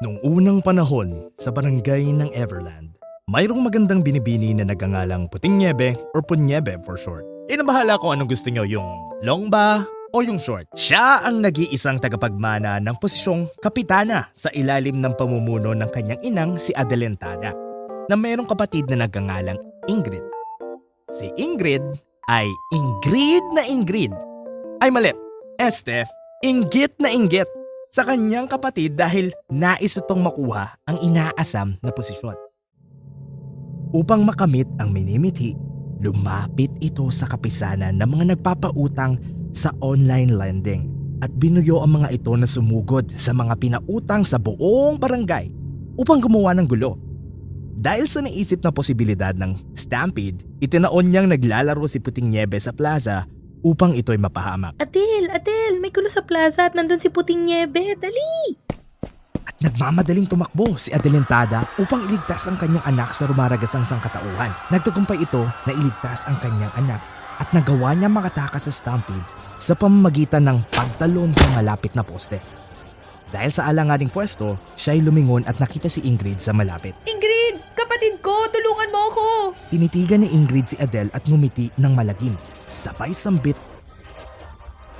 Noong unang panahon sa barangay ng Everland, mayroong magandang binibini na nagangalang Puting Niebe or Punyebe for short. Inabahala kung anong gusto nyo, yung long ba o yung short. Siya ang nag-iisang tagapagmana ng posisyong kapitana sa ilalim ng pamumuno ng kanyang inang si Adelentada na mayroong kapatid na nagangalang Ingrid. Si Ingrid ay Ingrid na Ingrid. Ay mali, inggit na inggit sa kanyang kapatid dahil nais itong makuha ang inaasam na posisyon. Upang makamit ang minimithi, lumapit ito sa kapisanan ng mga nagpapautang sa online lending at binuyo ang mga ito na sumugod sa mga pinautang sa buong barangay upang gumawa ng gulo. Dahil sa naisip na posibilidad ng stampede, itinaon niyang naglalaro si Puting Niebe sa plaza upang ito'y mapahamak. Adel, may gulo sa plaza at nandun si Puting Niebe. Dali! At nagmamadaling tumakbo si Adelentada upang iligtas ang kanyang anak sa rumaragasang sangkatauhan. Nagtagumpay ito na iligtas ang kanyang anak at nagawa niya makatakas sa stampede sa pamamagitan ng pagtalon sa malapit na poste. Dahil sa alanganing pwesto, siya'y lumingon at nakita si Ingrid sa malapit. Ingrid! Kapatid ko! Tulungan mo ako! Tinitigan ni Ingrid si Adele at ngumiti ng malagim. Sabay sambit,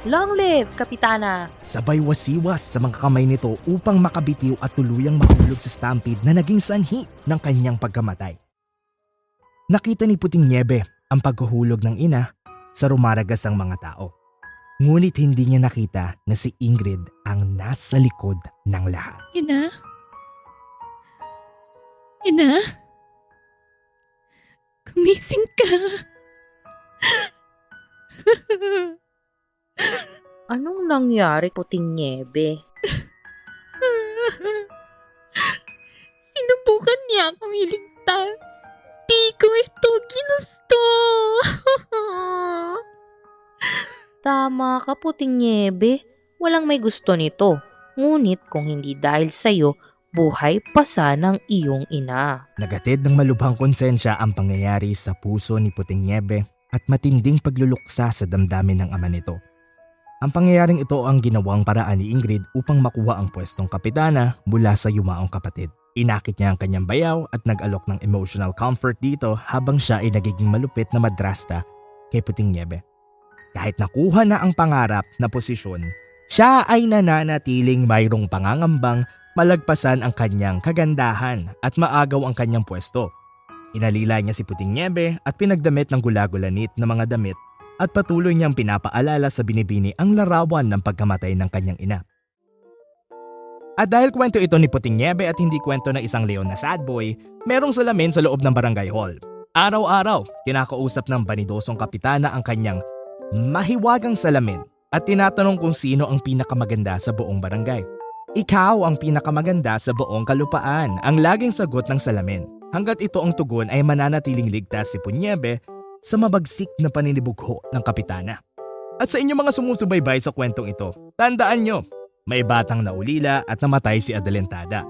Long live, Kapitana! sabay wasiwas sa mga kamay nito upang makabitiw at tuluyang mahulog sa stampede na naging sanhi ng kanyang pagkamatay. Nakita ni Puting Niebe ang paghuhulog ng ina sa rumaragasang mga tao. Ngunit hindi niya nakita na si Ingrid ang nasa likod ng lahat. Ina? Ina? Gumising ka. Anong nangyari, Puting Niebe? Sinubukan niya akong iligtas. Di ko ito ginusto. Tama ka, Puting Niebe. Walang may gusto nito. Ngunit kung hindi dahil sa'yo, buhay pa sana ang iyong ina. Nagatid ng malubhang konsensya ang pangyayari sa puso ni Puting Niebe at matinding pagluluksa sa damdamin ng ama nito. Ang pangyayaring ito ang ginawang paraan ni Ingrid upang makuha ang pwestong kapitana mula sa yumaong kapatid. Inakit niya ang kanyang bayaw at nag-alok ng emotional comfort dito habang siya ay nagiging malupit na madrasta kay Puting Niebe. Kahit nakuha na ang pangarap na posisyon, siya ay nananatiling mayroong pangangambang malagpasan ang kanyang kagandahan at maagaw ang kanyang pwesto. Inalila niya si Puting Niebe at pinagdamit ng gula-gulanit na mga damit at patuloy niyang pinapaalala sa binibini ang larawan ng pagkamatay ng kanyang ina. At dahil kwento ito ni Puting Niebe at hindi kwento ng isang leon na sad boy, merong salamin sa loob ng barangay hall. Araw-araw, kinakausap ng banidosong kapitana ang kanyang mahiwagang salamin at tinatanong kung sino ang pinakamaganda sa buong barangay. Ikaw ang pinakamaganda sa buong kalupaan, ang laging sagot ng salamin. Hanggat ito ang tugon ay mananatiling ligtas si Punyebe sa mabagsik na paninibugho ng kapitana. At sa inyong mga sumusubaybay sa kwentong ito, tandaan nyo, may batang naulila at namatay si Adelentada.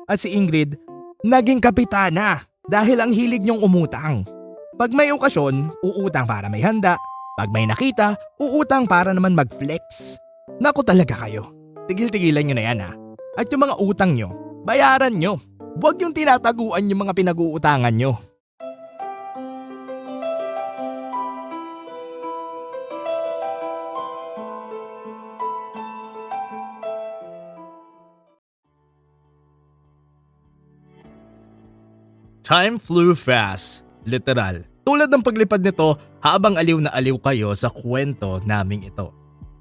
At si Ingrid, naging kapitana dahil ang hilig niyong umutang. Pag may okasyon, uutang para may handa. Pag may nakita, uutang para naman mag-flex. Naku talaga kayo. Tigil-tigilan nyo na yan ha. At yung mga utang nyo, bayaran nyo. Huwag yung tinataguan yung mga pinag-uutangan nyo. Time flew fast, literal. Tulad ng paglipad nito habang aliw na aliw kayo sa kwento naming ito.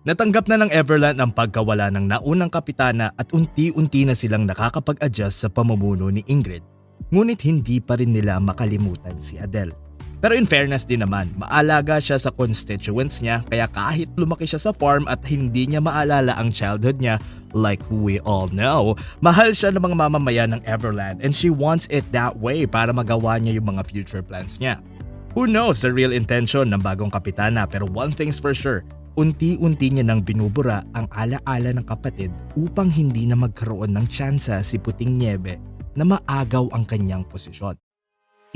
Natanggap na ng Everland ang pagkawala ng naunang kapitana at unti-unti na silang nakakapag-adjust sa pamumuno ni Ingrid. Ngunit hindi pa rin nila makalimutan si Adele. Pero in fairness din naman, maalaga siya sa constituents niya kaya kahit lumaki siya sa farm at hindi niya maalala ang childhood niya, like we all know, mahal siya ng mga mamamayan ng Everland and she wants it that way para magawa niya yung mga future plans niya. Who knows the real intention ng bagong kapitana, pero one thing's for sure, unti-unti niya nang binubura ang ala-ala ng kapatid upang hindi na magkaroon ng tsansa si Puting Niebe na maagaw ang kanyang posisyon.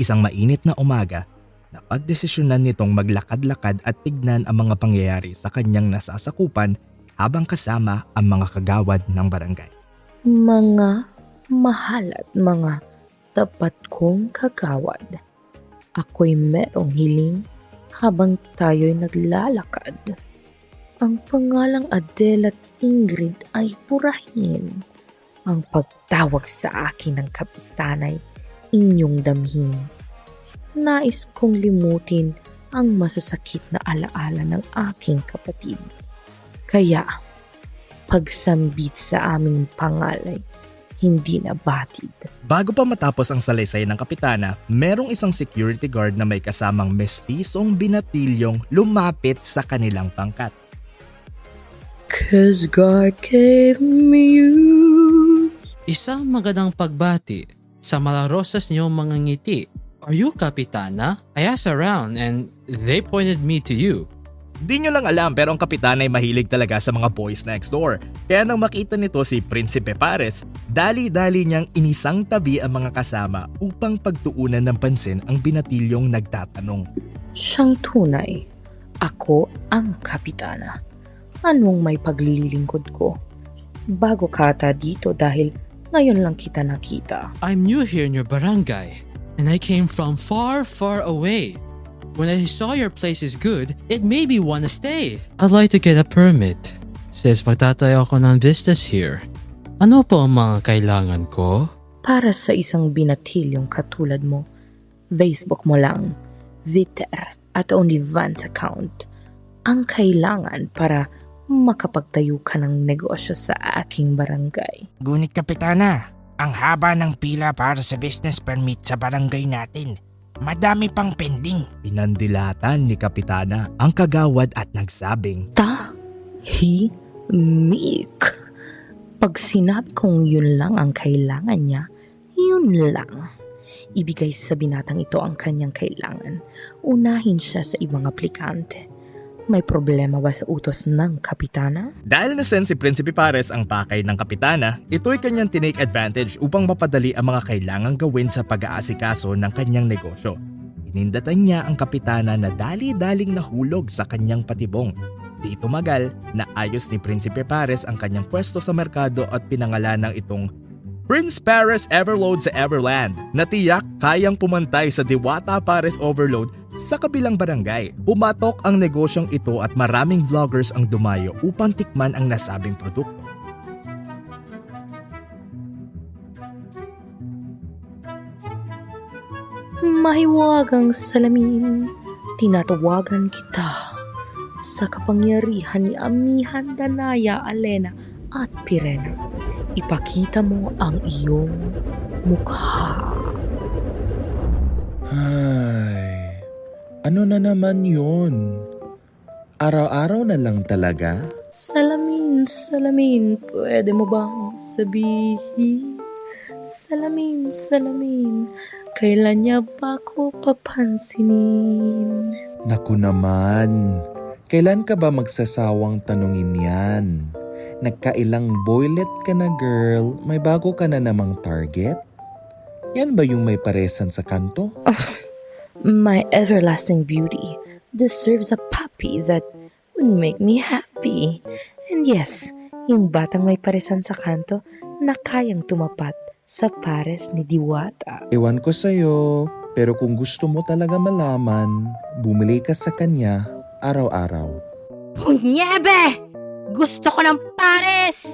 Isang mainit na umaga, napagdesisyonan nitong maglakad-lakad at tignan ang mga pangyayari sa kanyang nasasakupan habang kasama ang mga kagawad ng barangay. Mga mahal at mga tapat kong kagawad. Ako'y merong hiling habang tayo'y naglalakad. Ang pangalang Adele at Ingrid ay purahin. Ang pagtawag sa akin ng kapitan ay inyong damhin. Nais kong limutin ang masasakit na alaala ng aking kapatid. Kaya, pagsambit sa aming pangalay, hindi na batid. Bago pa matapos ang salaysay ng kapitana, merong isang security guard na may kasamang mestisong binatilyong lumapit sa kanilang pangkat. 'Cause God gave me you. Isang magandang pagbati sa malarosas niyong mga ngiti. Are you Kapitana? I asked around and they pointed me to you. Di nyo lang alam pero ang kapitan ay mahilig talaga sa mga boys next door. Kaya nang makita nito si Prinsipe Pares, dali-dali niyang inisang tabi ang mga kasama upang pagtuunan ng pansin ang binatilyong nagtatanong. Siyang tunay. Ako ang kapitana. Anong may paglilingkod ko? Bago ka ata dito dahil ngayon lang kita nakita. I'm new here in your barangay and I came from far, far away. When I saw your place is good, it made me wanna stay. I'd like to get a permit. Since magtatayo ako ng business here. Ano po ang mga kailangan ko? Para sa isang binatilyong katulad mo, Facebook mo lang, Twitter at OnlyFans account ang kailangan para makapagtayo ka ng negosyo sa aking barangay. Ngunit Kapitana, ang haba ng pila para sa business permit sa barangay natin. Madami pang pending. Pinandilatan ni kapitana ang kagawad at nagsabing, Tahimik. Pag sinabi kong yun lang ang kailangan niya, yun lang. Ibigay sa binatang ito ang kanyang kailangan. Unahin siya sa ibang aplikante. May problema ba sa utos ng kapitana? dahil nasen si Prinsipe Pares ang pakay ng kapitana, ito'y kanyang tinake advantage upang mapadali ang mga kailangang gawin sa pag-aasikaso ng kanyang negosyo. Inindatan niya ang kapitana na dali-daling nahulog sa kanyang patibong. Di tumagal, naayos ni Prinsipe Pares ang kanyang pwesto sa merkado at pinangalanang itong Prince Pares Everload sa Everland na tiyak kayang pumantay sa Diwata Pares Overload sa kabilang barangay. Pumatok ang negosyong ito at maraming vloggers ang dumayo upang tikman ang nasabing produkto. Mahiwagang salamin, tinatawagan kita sa kapangyarihan ni Amihan, Danaya, Alena at Pirena. Ipakita mo ang iyong mukha. Ay, ano na naman yun? Araw-araw na lang talaga? Salamin, salamin, pwede mo bang sabihin? Salamin, salamin, kailan niya ba ko papansinin? Naku naman, kailan ka ba magsasawang tanungin yan? Nagkailang boylet ka na girl, may bago ka na namang target? Yan ba yung may paresan sa kanto? My everlasting beauty deserves a puppy that would make me happy. And yes, yung batang may paresan sa kanto na kayang tumapat sa pares ni Diwata. Ewan ko sa'yo, pero kung gusto mo talaga malaman, bumili ka sa kanya araw-araw. Niebe! Gusto ko ng pares!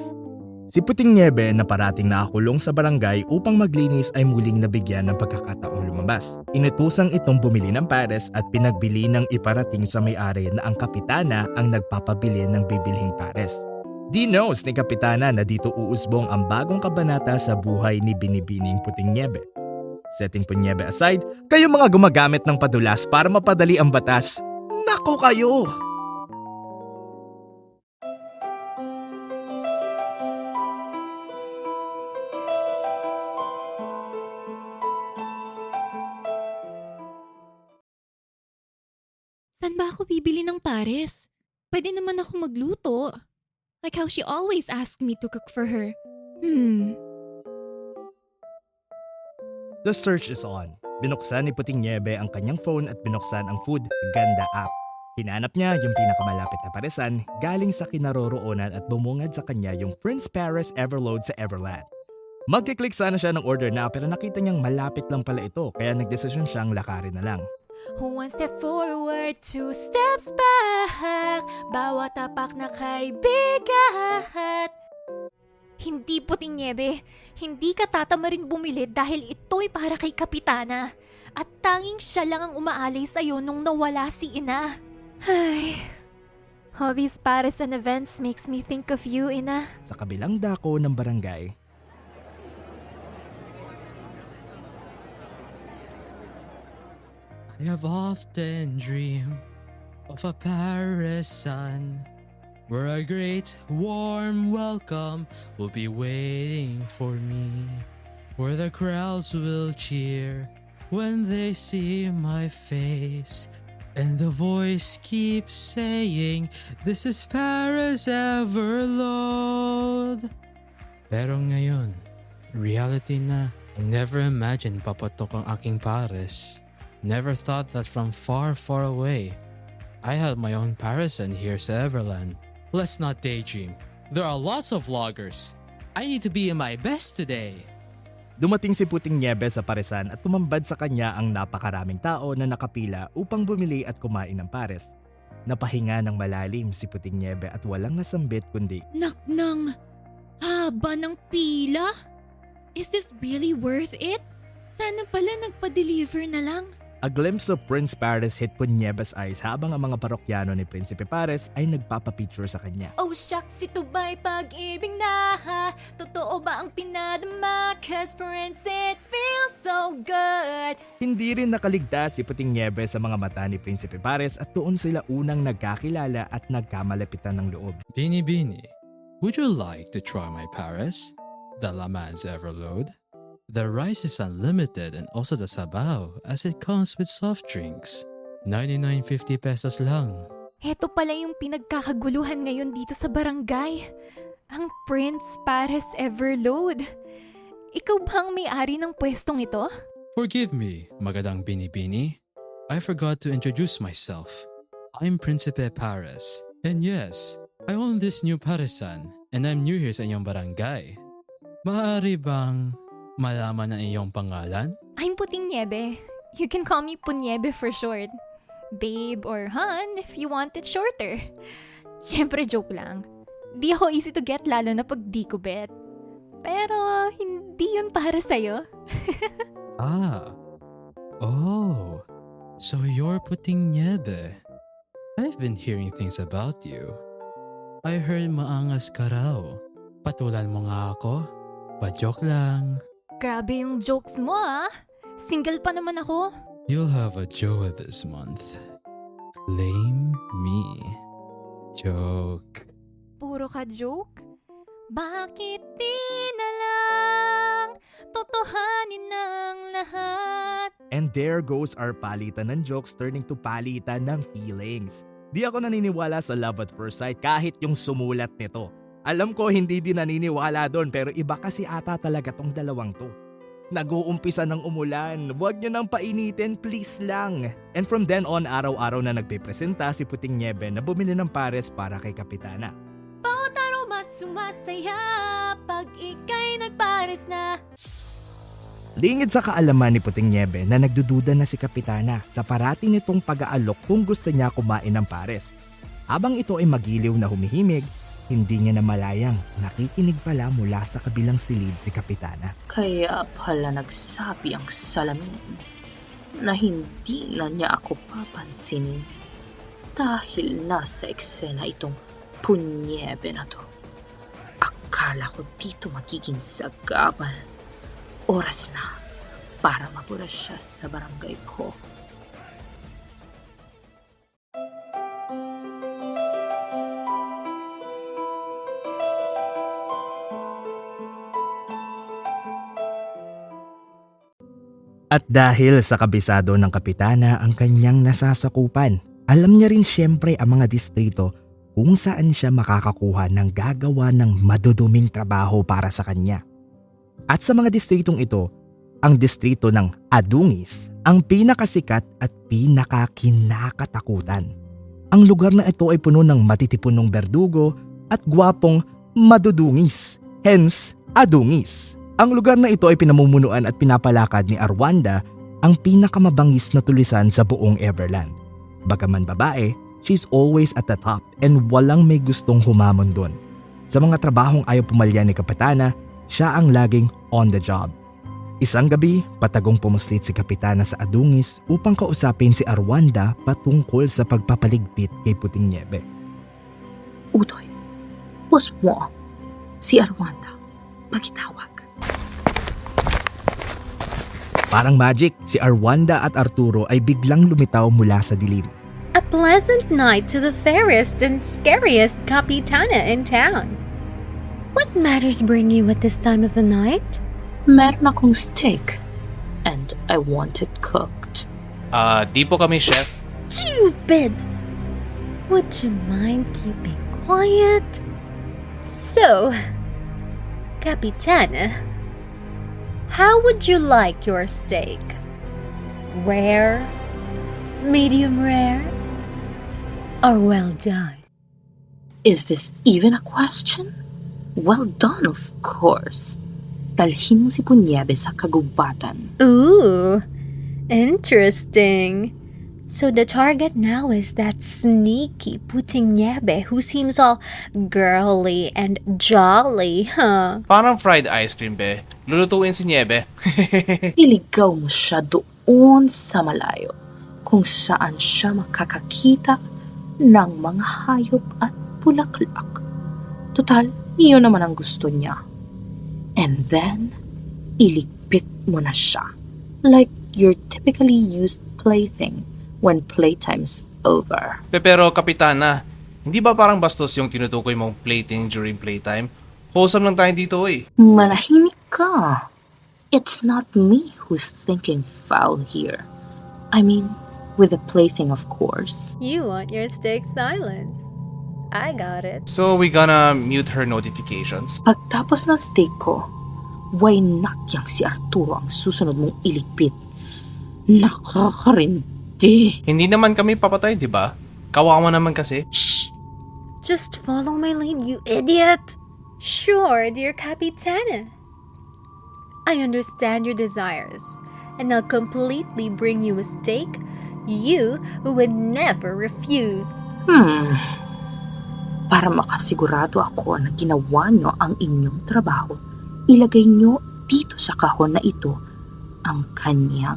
Si Puting Niebe na parating nakakulong sa barangay upang maglinis ay muling nabigyan ng pagkakataong lumabas. Inutusang itong bumili ng pares at pinagbili ng iparating sa may-ari na ang kapitana ang nagpapabili ng bibilhing pares. Di knows ni kapitana na dito uusbong ang bagong kabanata sa buhay ni Binibining Puting Niebe. Setting Punyebe aside, kayo mga gumagamit ng padulas para mapadali ang batas, nako kayo! Saan ba ako bibili ng pares? Pwede naman ako magluto. Like how she always asked me to cook for her. The search is on. Binuksan ni Puting Niebe ang kanyang phone at binuksan ang Food Ganda app. Hinanap niya yung pinakamalapit na paresan galing sa kinaroroonan at bumungad sa kanya yung Prince Paris Everload sa Everland. Magkiklik sana siya ng order na pero nakita niyang malapit lang pala ito kaya nagdesisyon siyang lakarin na lang. One step forward, two steps back. Bawat tapak na kaibigan. Hindi, Puting Niebe. Hindi ka tatamaring bumili dahil ito'y para kay Kapitana. At tanging siya lang ang umaalay sa'yo nung nawala si Ina. Ay, all these pares and events makes me think of you, Ina. Sa kabilang dako ng barangay, I have often dreamed of a Paris sun where a great warm welcome will be waiting for me, where the crowds will cheer when they see my face, and the voice keeps saying, "This is Paris Everload." Pero ngayon, reality na. I never imagined papatok ang aking Paris. Never thought that from far, far away, I had my own Parison here sa Everland. Let's not daydream. There are lots of vloggers. I need to be in my best today. dumating si Puting Niebe sa paresan at tumambad sa kanya ang napakaraming tao na nakapila upang bumili at kumain ng pares. Napahinga ng malalim si Puting Niebe at walang nasambit kundi, Naknang, haba ng pila? Is this really worth it? Sana pala nagpa-deliver na lang. a glimpse of Prince Paris hit Puting Niebe's eyes habang ang mga parokyano ni Prinsipe Paris ay nagpapapicture sa kanya. Oh shucks, ito ba'y pag-ibig na? Totoo ba ang pinadama? Cause Prince, it feels so good. Hindi rin nakaligtas si Puting Niebe sa mga mata ni Prinsipe Paris at doon sila unang nagkakilala at nagkamalapitan ng loob. Bini Bini, would you like to try my Paris? The Laman's Everload? The rice is unlimited and also the sabaw as it comes with soft drinks. 99.50 pesos lang. Heto pala yung pinagkakaguluhan ngayon dito sa barangay. Ang Prince Paris Everload. Ikaw bang may-ari ng pwestong ito? Forgive me, Magadang Bini Bini. I forgot to introduce myself. I'm Principe Paris. And yes, I own this new Parisan and I'm new here sa inyong barangay. Maaari bang malaman ang iyong pangalan? I'm Puting Niebe. You can call me Punyebe for short. Babe or Han if you want it shorter. Siyempre joke lang. Di ako easy to get lalo na pag di ko bet. Pero hindi yun para sa'yo. Ah. Oh. So you're Puting Niebe. I've been hearing things about you. I heard maangas ka raw. Patulan mo nga ako? Pa-joke lang. Grabe yung jokes mo ah. Single pa naman ako. You'll have a jowa this month. Claim me. Joke. Puro ka joke? Bakit di na lang totohanin ang lahat? And there goes our palitan ng jokes turning to palitan ng feelings. Di ako naniniwala sa love at first sight kahit yung sumulat nito. Alam ko hindi din naniniwala doon pero iba kasi ata talaga tong dalawang to. Nag-uumpisa ng umulan, huwag nyo nang painitin please lang. And from then on araw-araw na nagpipresenta si Puting Niebe na bumili ng pares para kay Kapitana. Bawat araw mas sumasaya pag ika'y nagpares na. Lingid sa kaalaman ni Puting Niebe na nagdududa na si Kapitana sa parati nitong pag-aalok kung gusto niya kumain ng pares. Habang ito ay magiliw na humihimig, hindi niya namalayang nakikinig pala mula sa kabilang silid si Kapitana. Kaya pala nagsabi ang salamin na hindi na niya ako papansinin dahil nasa eksena itong Punyebe na to. Akala ko dito magiging sagabal. Oras na para mabura siya sa barangay ko. At dahil sa kabisado ng Kapitana ang kanyang nasasakupan, alam niya rin siyempre ang mga distrito kung saan siya makakakuha ng gagawa ng maduduming trabaho para sa kanya. At sa mga distritong ito, ang distrito ng Adungis ang pinakasikat at pinakakinakatakutan. Ang lugar na ito ay puno ng matitipunong berdugo at gwapong madudungis, hence Adungis. Ang lugar na ito ay pinamumunuan at pinapalakad ni Arwanda, ang pinakamabangis na tulisan sa buong Everland. Bagaman babae, she's always at the top and walang may gustong humamon doon. Sa mga trabahong ayaw pumalya ni Kapitana, siya ang laging on the job. Isang gabi, patagong pumuslit si Kapitana sa Adungis upang kausapin si Arwanda patungkol sa pagpapaligpit kay Puting Niebe. Utoy, what's wrong? Si Arwanda, pagitawag. Parang magic, si Arwanda at Arturo ay biglang lumitaw mula sa dilim. A pleasant night to the fairest and scariest Kapitana in town. What matters bring you at this time of the night? Meron akong steak and I want it cooked. Di po kami, chef. Stupid! Would you mind keeping quiet? So, Kapitana, how would you like your steak? Rare? Medium rare? Or well done? Is this even a question? Well done, of course. Dalhin mo si Punyebe sa kagubatan. Ooh, interesting. So the target now is that sneaky Puting Niebe who seems all girly and jolly, huh? Parang fried ice cream, be. Lulutuin si Niebe. Iligaw mo siya doon sa malayo kung saan siya makakakita ng mga hayop at bulaklak. Total, iyon naman ang gusto niya. And then, iligpit mo na siya. Like your typically used plaything when playtime's over. Pero, Kapitana, hindi ba parang bastos yung tinutukoy mong plating during playtime? Wholesome lang tayo dito, eh. Manahimik ka. It's not me who's thinking foul here. I mean, with the plaything, of course. You want your steak silenced. I got it. So, we gonna mute her notifications? Pagtapos ng steak ko, why not yang si Arturo ang susunod mong iligpit? Nakakarindi. Hindi naman kami papatay, di ba? Kawawa naman kasi. Shh! Just follow my lead, you idiot! Sure, dear Kapitana. I understand your desires, and I'll completely bring you a steak you would never refuse. Para makasigurado ako na ginawa nyo ang inyong trabaho, ilagay nyo dito sa kahon na ito ang kanyang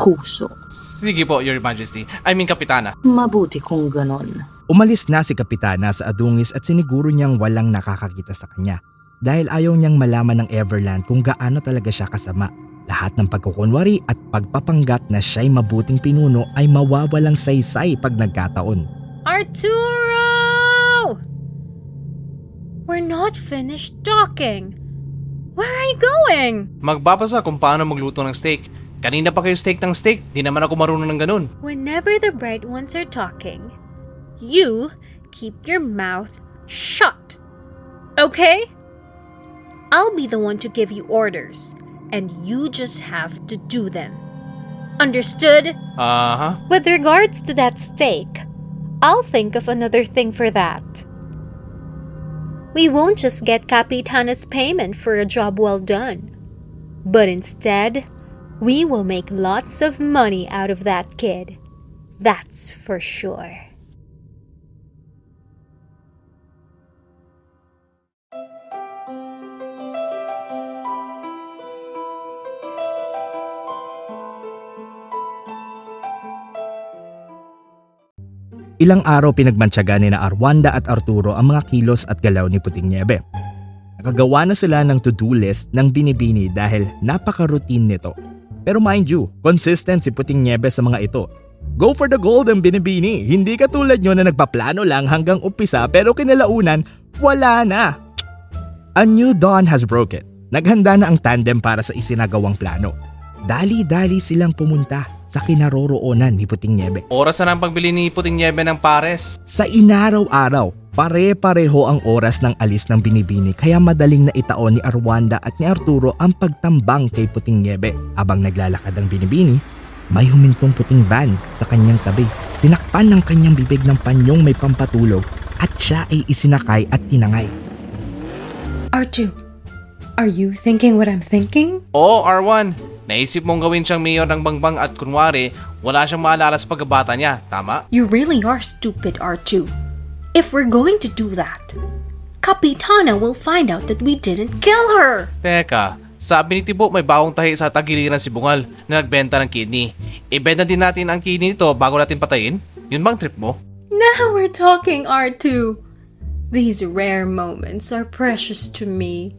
puso. Sige po, Your Majesty. I mean, Kapitana. Mabuti kung ganon. Umalis na si Kapitana sa Adungis at siniguro niyang walang nakakakita sa kanya dahil ayaw niyang malaman ng Everland kung gaano talaga siya kasama. Lahat ng pagkukunwari at pagpapanggap na siya'y mabuting pinuno ay mawawalang saysay pag nagkataon. Arturo! We're not finished talking. Where are you going? Magbabasa kung paano magluto ng steak. Kanina pa kayo steak ng steak. Di naman ako marunong ng ganun. Whenever the bright ones are talking, you keep your mouth shut. Okay? I'll be the one to give you orders, and you just have to do them. Understood? With regards to that steak, I'll think of another thing for that. We won't just get Kapitana's payment for a job well done, but instead, we will make lots of money out of that kid. That's for sure. Ilang araw pinagmantsaga ni na Arwanda at Arturo ang mga kilos at galaw ni Puting Niebe. Nakagawa na sila ng to-do list ng binibini dahil napaka-routine nito. Pero mind you, consistent si Puting Niebe sa mga ito. Go for the gold ang binibini, hindi katulad nyo na nagpaplano lang hanggang umpisa pero kinalaunan, wala na. A new dawn has broken. Naghanda na ang tandem para sa isinagawang plano. Dali-dali silang pumunta sa kinaroroonan ni Puting Niebe. Oras na ng pagbili ni Puting Niebe ng pares. Sa inaraw-araw, Pare-pareho ang oras ng alis ng Binibini kaya madaling na itaon ni Arwanda at ni Arturo ang pagtambang kay Puting Niebe. Habang naglalakad ang Binibini, may humintong puting van sa kanyang tabi. Tinakpan ng kanyang bibig ng panyong may pampatulog at siya ay isinakay at tinangay. R2, are you thinking what I'm thinking? Oo, R1. Naisip mong gawin siyang mayor ng Bangbang at kunwari, wala siyang maalala sa pagkabata niya, tama? You really are stupid, R2. If we're going to do that, Kapitana will find out that we didn't kill her. Teka, sabi ni Tibo may bawang tahi sa tagiliran si Bungal na nagbenta ng kidney. Ibenta din natin ang kidney nito bago natin patayin? Yun bang trip mo? Now we're talking, R2. These rare moments are precious to me.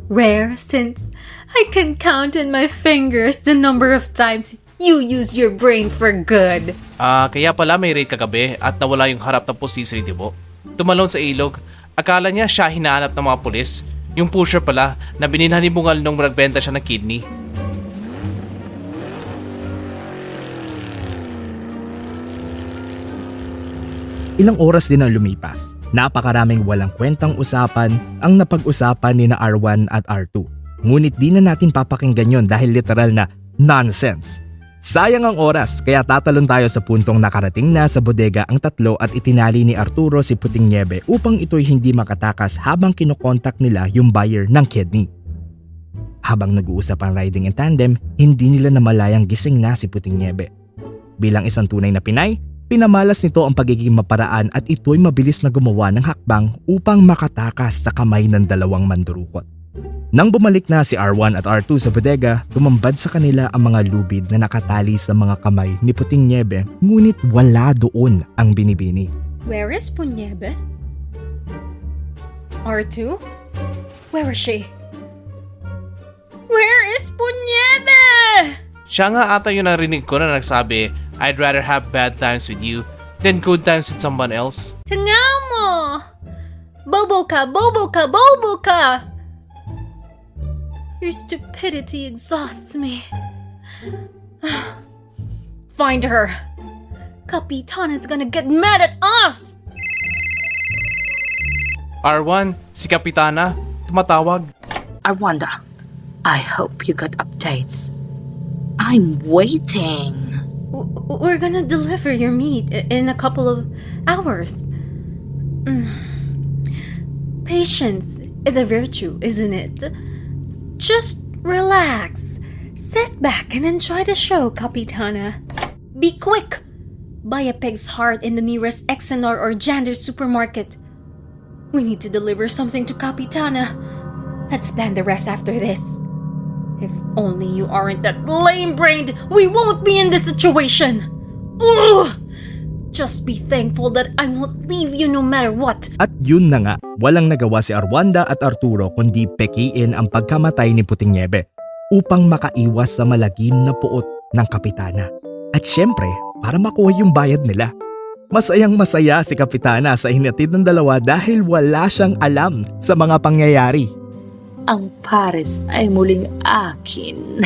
Rare since I can count in my fingers the number of times you use your brain for good. Kaya pala may raid kagabi at nawala yung harap ng posisyo ni Tibo. Tumalon sa ilog. Akala niya siya hinahanap ng mga pulis. Yung pusher pala na binilhan ni Bungal nung nagbenta siya ng kidney. Ilang oras din ang lumipas. Napakaraming walang kwentang usapan ang napag-usapan ni na R1 at R2. Ngunit di na natin papakinggan yon dahil literal na nonsense. Sayang ang oras kaya tatalon tayo sa puntong nakarating na sa bodega ang tatlo at itinali ni Arturo si Puting Niebe upang ito'y hindi makatakas habang kinokontak nila yung buyer ng kidney. Habang nag-uusap ang riding in tandem, hindi nila namalayang gising na si Puting Niebe. Bilang isang tunay na Pinay, pinamalas nito ang pagiging maparaan at ito'y mabilis na gumawa ng hakbang upang makatakas sa kamay ng dalawang mandurukot. Nang bumalik na si R1 at R2 sa bodega, tumambad sa kanila ang mga lubid na nakatali sa mga kamay ni Puting Niebe, ngunit wala doon ang Binibini. Where is Punyebe? R2? Where is she? Where is Punyebe? Siya nga ata yung narinig ko na nagsabi, I'd rather have bad times with you than good times with someone else. Tanga mo! Bobo ka! Bobo ka! Bobo ka! Your stupidity exhausts me. Find her. Kapitana's gonna get mad at us! R1, si Kapitana, tumatawag. Arwanda, I hope you got updates. I'm waiting. We're gonna deliver your meat in a couple of hours. Patience is a virtue, isn't it? Just relax. Sit back and enjoy the show, Kapitana. Be quick! Buy a pig's heart in the nearest Exenor or Jander supermarket. We need to deliver something to Kapitana. Let's plan the rest after this. If only you aren't that lame-brained, we won't be in this situation. Ugh! Just be thankful that I won't leave you no matter what. At yun na nga, walang nagawa si Arwanda at Arturo kundi pekiin ang pagkamatay ni Puting Niebe upang makaiwas sa malagim na puot ng Kapitana. At syempre, para makuha yung bayad nila. Masayang masaya si Kapitana sa hinatid ng dalawa dahil wala siyang alam sa mga pangyayari. Ang pares ay muling akin.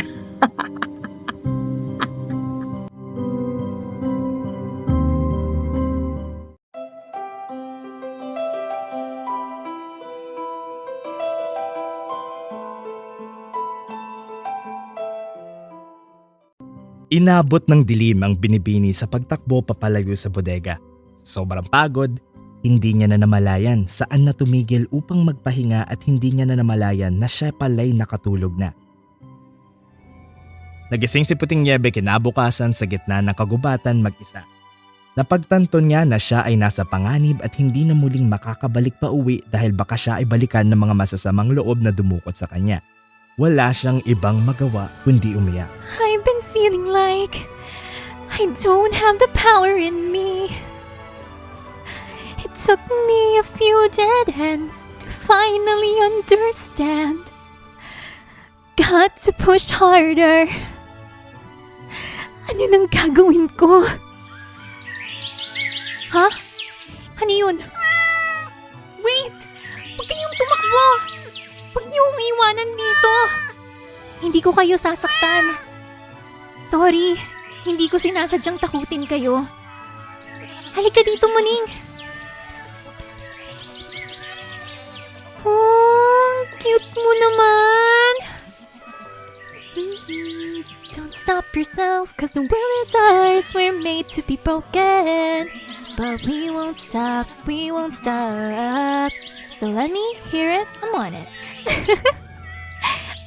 Inabot ng dilim ang Binibini sa pagtakbo papalayo sa bodega. Sobrang pagod, hindi niya na namalayan saan na tumigil upang magpahinga at hindi niya na namalayan na siya pala'y nakatulog na. Nagising si Puting Niebe kinabukasan sa gitna ng kagubatan mag-isa. Napagtanto niya na siya ay nasa panganib at hindi na muling makakabalik pa uwi dahil baka siya ay balikan ng mga masasamang loob na dumukot sa kanya. Wala siyang ibang magawa kundi umiyak. I've been feeling like I don't have the power in me. It took me a few dead ends to finally understand. Got to push harder. Ano nang gagawin ko? Ha? Ano yun? Wait! Huwag kayong tumakbo! Huwag niyong iwanan dito! Hindi ko kayo sasaktan. Sorry, hindi ko sinasadyang takutin kayo. Halika dito, Muning. Psst, psst, psst, Oh, cute mo naman. Don't stop yourself, cause the world is ours. We're made to be broken. But we won't stop, we won't stop. So let me hear it, I'm on it.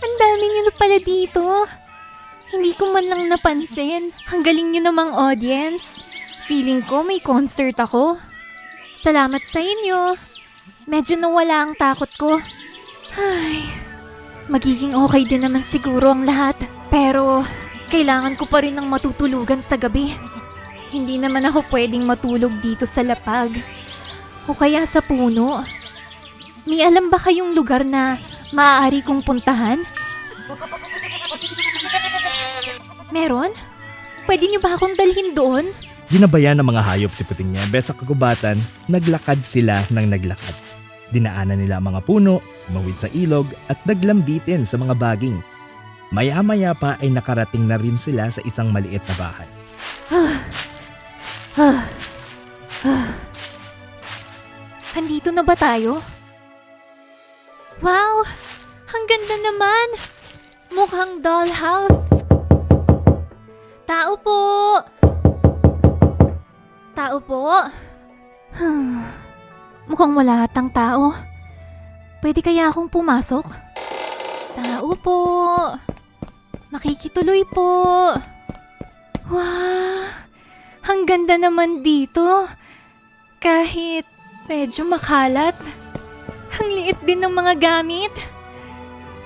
Ang dami niyo na pala dito. Hindi ko man lang napansin. Ang galing niyo namang audience. Feeling ko may concert ako. Salamat sa inyo. Medyo nawala ang takot ko. Ay, magiging okay din naman siguro ang lahat. Pero, kailangan ko pa rin ng matutulugan sa gabi. Hindi naman ako pwedeng matulog dito sa lapag. O kaya sa puno. May alam ba kayong lugar na maaari kong puntahan? Meron? Pwede niyo ba akong dalhin doon? Ginabayan ng mga hayop si Puting Niebe sa kagubatan, naglakad sila ng naglakad. Dinaanan nila ang mga puno, mawid sa ilog at naglambitin sa mga baging. Maya-maya pa ay nakarating na rin sila sa isang maliit na bahay. Andito na ba tayo? Wow! Ang ganda naman! Mukhang dollhouse. Tao po! Tao po? Mukhang wala atang tao. Pwede kaya akong pumasok? Tao po! Makikituloy po! Wow! Ang ganda naman dito. Kahit medyo makalat. Ang liit din ng mga gamit.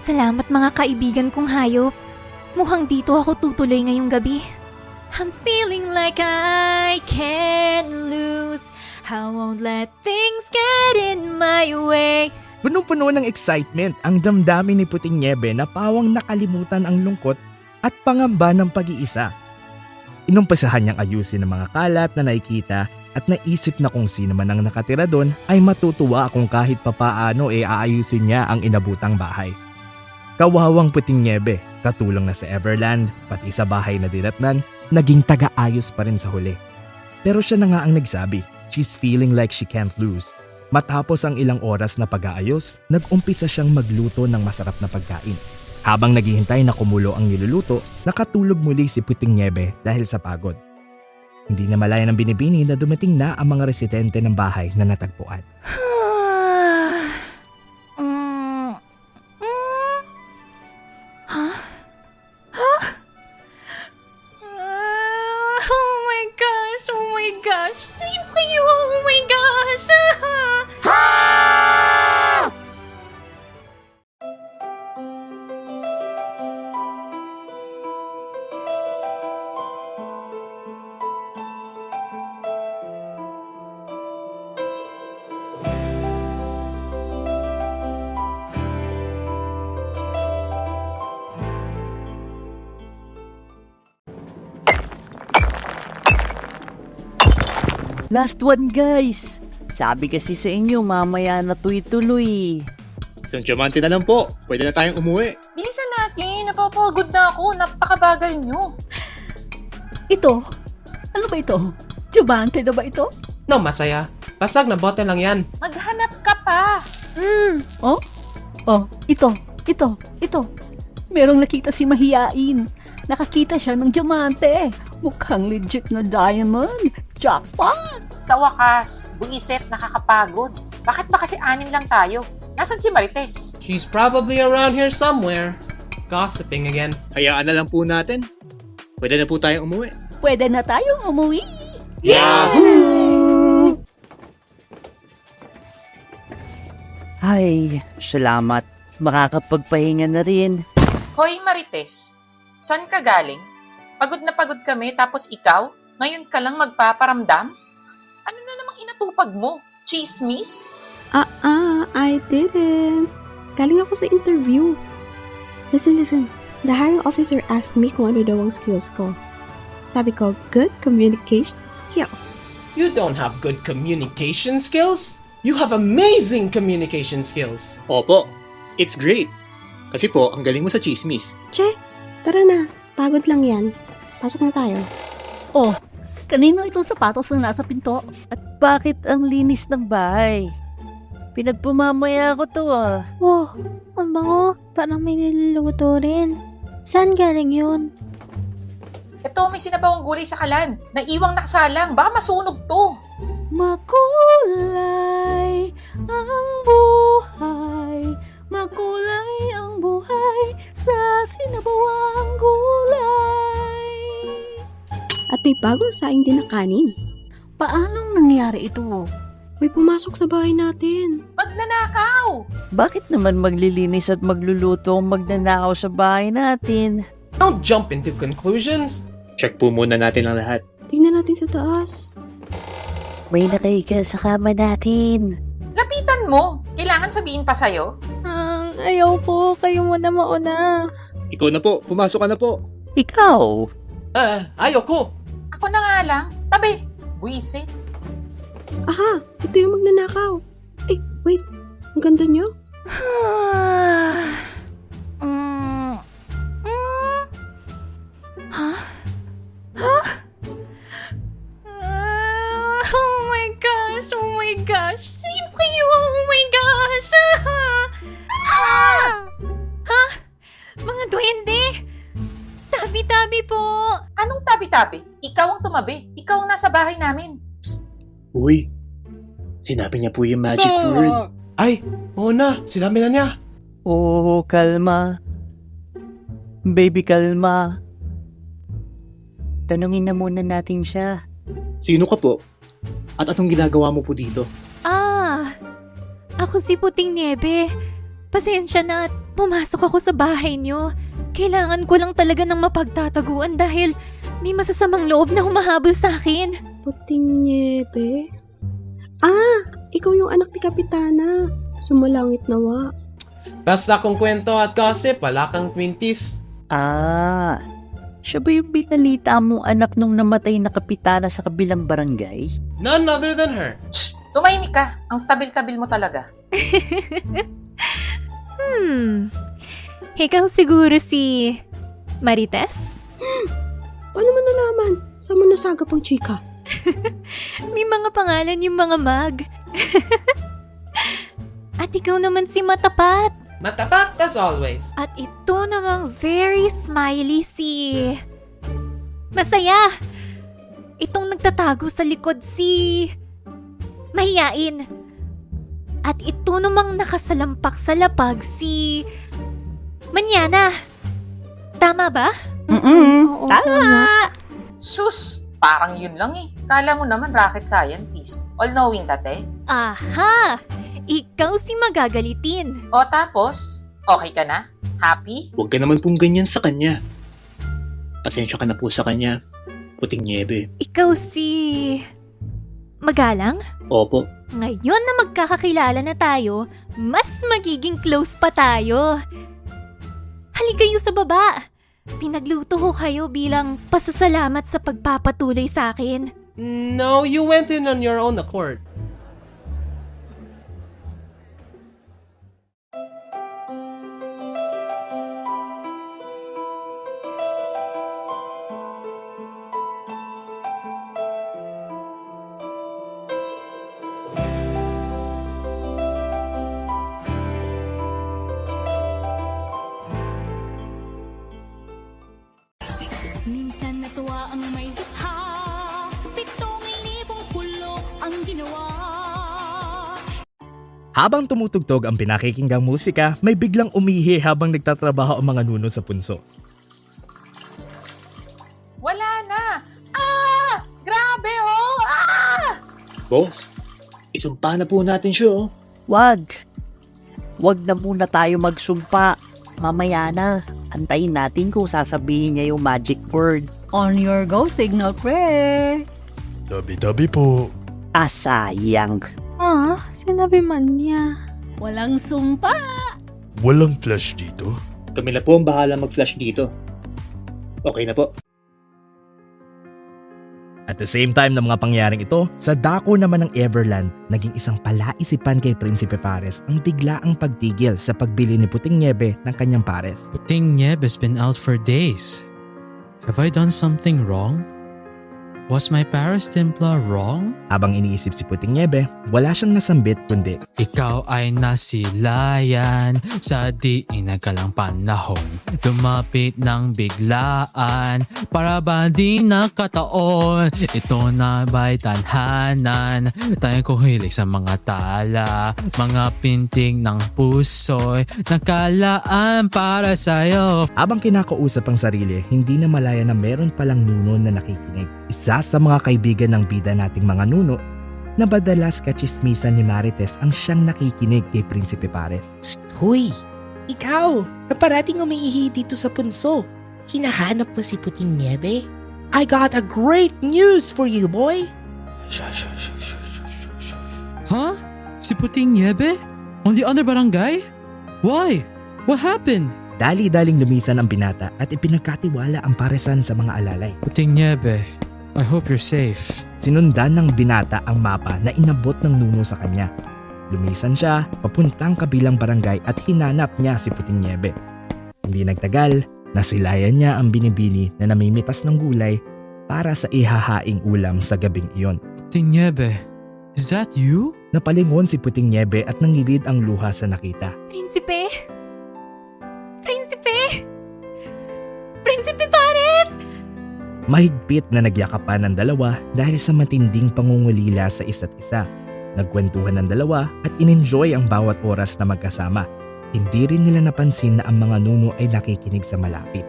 Salamat mga kaibigan kong hayop. Mukhang dito ako tutuloy ngayong gabi. I'm feeling like I can't lose. I won't let things get in my way. Punong-puno ng excitement ang damdamin ni Puting Niebe na pawang nakalimutan ang lungkot at pangamba ng pag-iisa. Inumpisahan niyang ayusin ang mga kalat na nakikita at naisip na kung sino man ang nakatira doon ay matutuwa kung kahit papaano aayusin niya ang inabutang bahay. Kawawang Puting Niebe, katulong na sa Everland, pati sa bahay na dinatnan, naging taga-ayos pa rin sa huli. Pero siya na nga ang nagsabi, she's feeling like she can't lose. Matapos ang ilang oras na pag-aayos, nag-umpisa siyang magluto ng masarap na pagkain. Habang naghihintay na kumulo ang niluluto, nakatulog muli si Puting Niebe dahil sa pagod. Hindi na malaya ng binibini na dumating na ang mga residente ng bahay na natagpuan. Oh my gosh! Oh my gosh! Sino kayo? Oh my gosh! Last one, guys. Sabi kasi sa inyo, mamaya na tuloy-tuloy. Isang diamante na lang po. Pwede na tayong umuwi. Bilisan natin. Napapagod na ako. Napakabagal nyo. Ito? Ano ba ito? Diamante na ba ito? No, masaya. Basag na bote lang yan. Maghanap ka pa. Oh? Oh, ito. Merong nakita si Mahiyain. Nakakita siya ng diamante. Mukhang legit na diamond. Jackpot! Sa wakas, buisit, nakakapagod. Bakit ba kasi 6 lang tayo? Nasaan si Marites? She's probably around here somewhere. Gossiping again. Hayaan na lang po natin. Pwede na po tayong umuwi. Pwede na tayong umuwi. Yahoo! Ay, salamat. Makakapagpahinga na rin. Hoy Marites, saan ka galing? Pagod na pagod kami tapos ikaw? Ngayon ka lang magpaparamdam? Ano na namang inatupag mo? Chismis? I didn't. Galing ako sa interview. Listen. The hiring officer asked me kung ano daw ang skills ko. Sabi ko, good communication skills. You don't have good communication skills? You have amazing communication skills. Opo, it's great. Kasi po, ang galing mo sa chismis. Che, tara na. Pagod lang yan. Pasok na tayo. Oh, kanino itong sapatos na nasa pinto? At bakit ang linis ng bahay? Pinagpumamaya ko to ah. Oh, ang bango. Parang may niluluto rin. Saan galing yun? Ito, may sinabawang gulay sa kalan. Naiwang nakasalang. Baka masunog to. Makulay ang buhay, makulay ang buhay sa sinabawang gulay. At may bagong saing din na kanin. Paanong nangyari ito? May pumasok sa bahay natin. Magnanakaw! Bakit naman maglilinis at magluluto ang magnanakaw sa bahay natin? Don't jump into conclusions. Check po muna natin ang lahat. Tingnan natin sa taas. May nakahiga sa kama natin. Lapitan mo. Kailangan sabihin pa sa'yo. Ayaw po. Kayo muna mauna. Ikaw na po, pumasok ka na po. Ikaw? Ayoko. Ako na nga lang. Tabi. Buwisit. Aha, ito yung magnanakaw. Eh, wait. Ang ganda niyo. Oh my gosh! Sino kayo? Oh my gosh! Ha? Mga duwende! Tabi-tabi po! Anong tabi-tabi? Ikaw ang tumabi. Ikaw ang nasa bahay namin. Uy, sinabi niya po yung magic word. Ay, oo na. Sinabi na niya. Oh, kalma. Baby, kalma. Tanungin na muna natin siya. Sino ka po? At anong ginagawa mo po dito? Ako si Puting Niebe. Pasensya na at pumasok ako sa bahay niyo. Kailangan ko lang talaga ng mapagtataguan dahil may masasamang loob na humahabol sa akin. Puting Niebe? Ikaw yung anak ni Kapitana. Sumalangit nawa. Basta kung kwento at gossip, wala kang 20s. Siya ba yung binalita mong anak nung namatay na kapitana sa kabilang barangay? None other than her. Shh! Tumahimik ka. Ang tabil-tabil mo talaga. Ikaw siguro si Marites? Paano mo nalaman? Saan mo nasagap ang chika? May mga pangalan yung mga mag. At ikaw naman si Matapat. Matapat as always. At ito namang very smiley si... Masaya! Itong nagtatago sa likod si... Mahiyain. At ito namang nakasalampak sa lapag si... Manyana. Tama ba? Oo, tama. Sus! Parang yun lang eh. Kala mo naman rocket scientist. All-knowing ka, te. Aha! Ikaw si magagalitin. O tapos, okay ka na? Happy? Huwag ka naman pong ganyan sa kanya. Pasensya ka na po sa kanya. Puting Niebe. Ikaw si... Magalang? Opo. Ngayon na magkakakilala na tayo, mas magiging close pa tayo. Halika kayo sa baba. Pinagluto ko kayo bilang pasasalamat sa pagpapatuloy sa akin. No, you went in on your own accord. Minsan natuwa ang may likha, 7,000 pulo ang ginawa. Habang tumutugtog ang pinakikinggang musika, may biglang umihi habang nagtatrabaho ang mga nuno sa punso. Wala na! Grabe oh! Boss, isumpa na po natin siya oh. Wag na muna tayo magsumpa. Mamaya na. Antayin natin kung sasabihin niya yung magic word. On your go signal, pre. Tabi-tabi po. Sayang. Sinabi man niya. Walang sumpa. Walang flash dito. Kami na po ang bahala mag-flash dito. Okay na po. At the same time ng mga pangyaring ito, sa dako naman ng Everland, naging isang palaisipan kay Prinsipe Pares ang biglaang pagtigil sa pagbili ni Puting Niebe ng kanyang pares. Puting Niebe has been out for days. Have I done something wrong? Was my Paris Templar wrong? Habang iniisip si Puting Niebe, wala siyang nasambit kundi Ikaw ay nasilayan sa di inagalang panahon. Lumapit ng biglaan para ba di nakataon. Ito na ba'y tanhanan? Tayo ko hilig sa mga tala, mga pinting ng puso'y nakalaan para sa'yo. habang kinakausap ang sarili, hindi na malaya na meron palang nuno na nakikinig. Isa sa mga kaibigan ng bida nating mga nuno na madalas kachismisan ni Marites ang siyang nakikinig kay Prinsipe Pares. Hoy, ikaw, na parating umiihi dito sa punso. Hinahanap mo si Puting Niebe? I got a great news for you, boy. Huh? Si Puting Niebe? On the other barangay? Why? What happened? Dali-daling lumisan ang binata at ipinagkatiwala ang paresan sa mga alalay. Puting Niebe, I hope you're safe. Sinundan ng binata ang mapa na inabot ng nuno sa kanya. Lumisan siya papuntang kabilang barangay at hinanap niya si Puting Niebe. Hindi nagtagal, nasilayan niya ang binibini na namimitas ng gulay para sa ihahaing ulam sa gabing iyon. Puting Niebe, is that you? Napalingon si Puting Niebe at nangilid ang luha sa nakita. Prinsipe! Prinsipe! Prinsipe Pares! Mahigpit na nagyakapan ng dalawa dahil sa matinding pangungulila sa isa't isa. Nagkwentuhan ng dalawa at in-enjoy ang bawat oras na magkasama. Hindi rin nila napansin na ang mga nuno ay nakikinig sa malapit.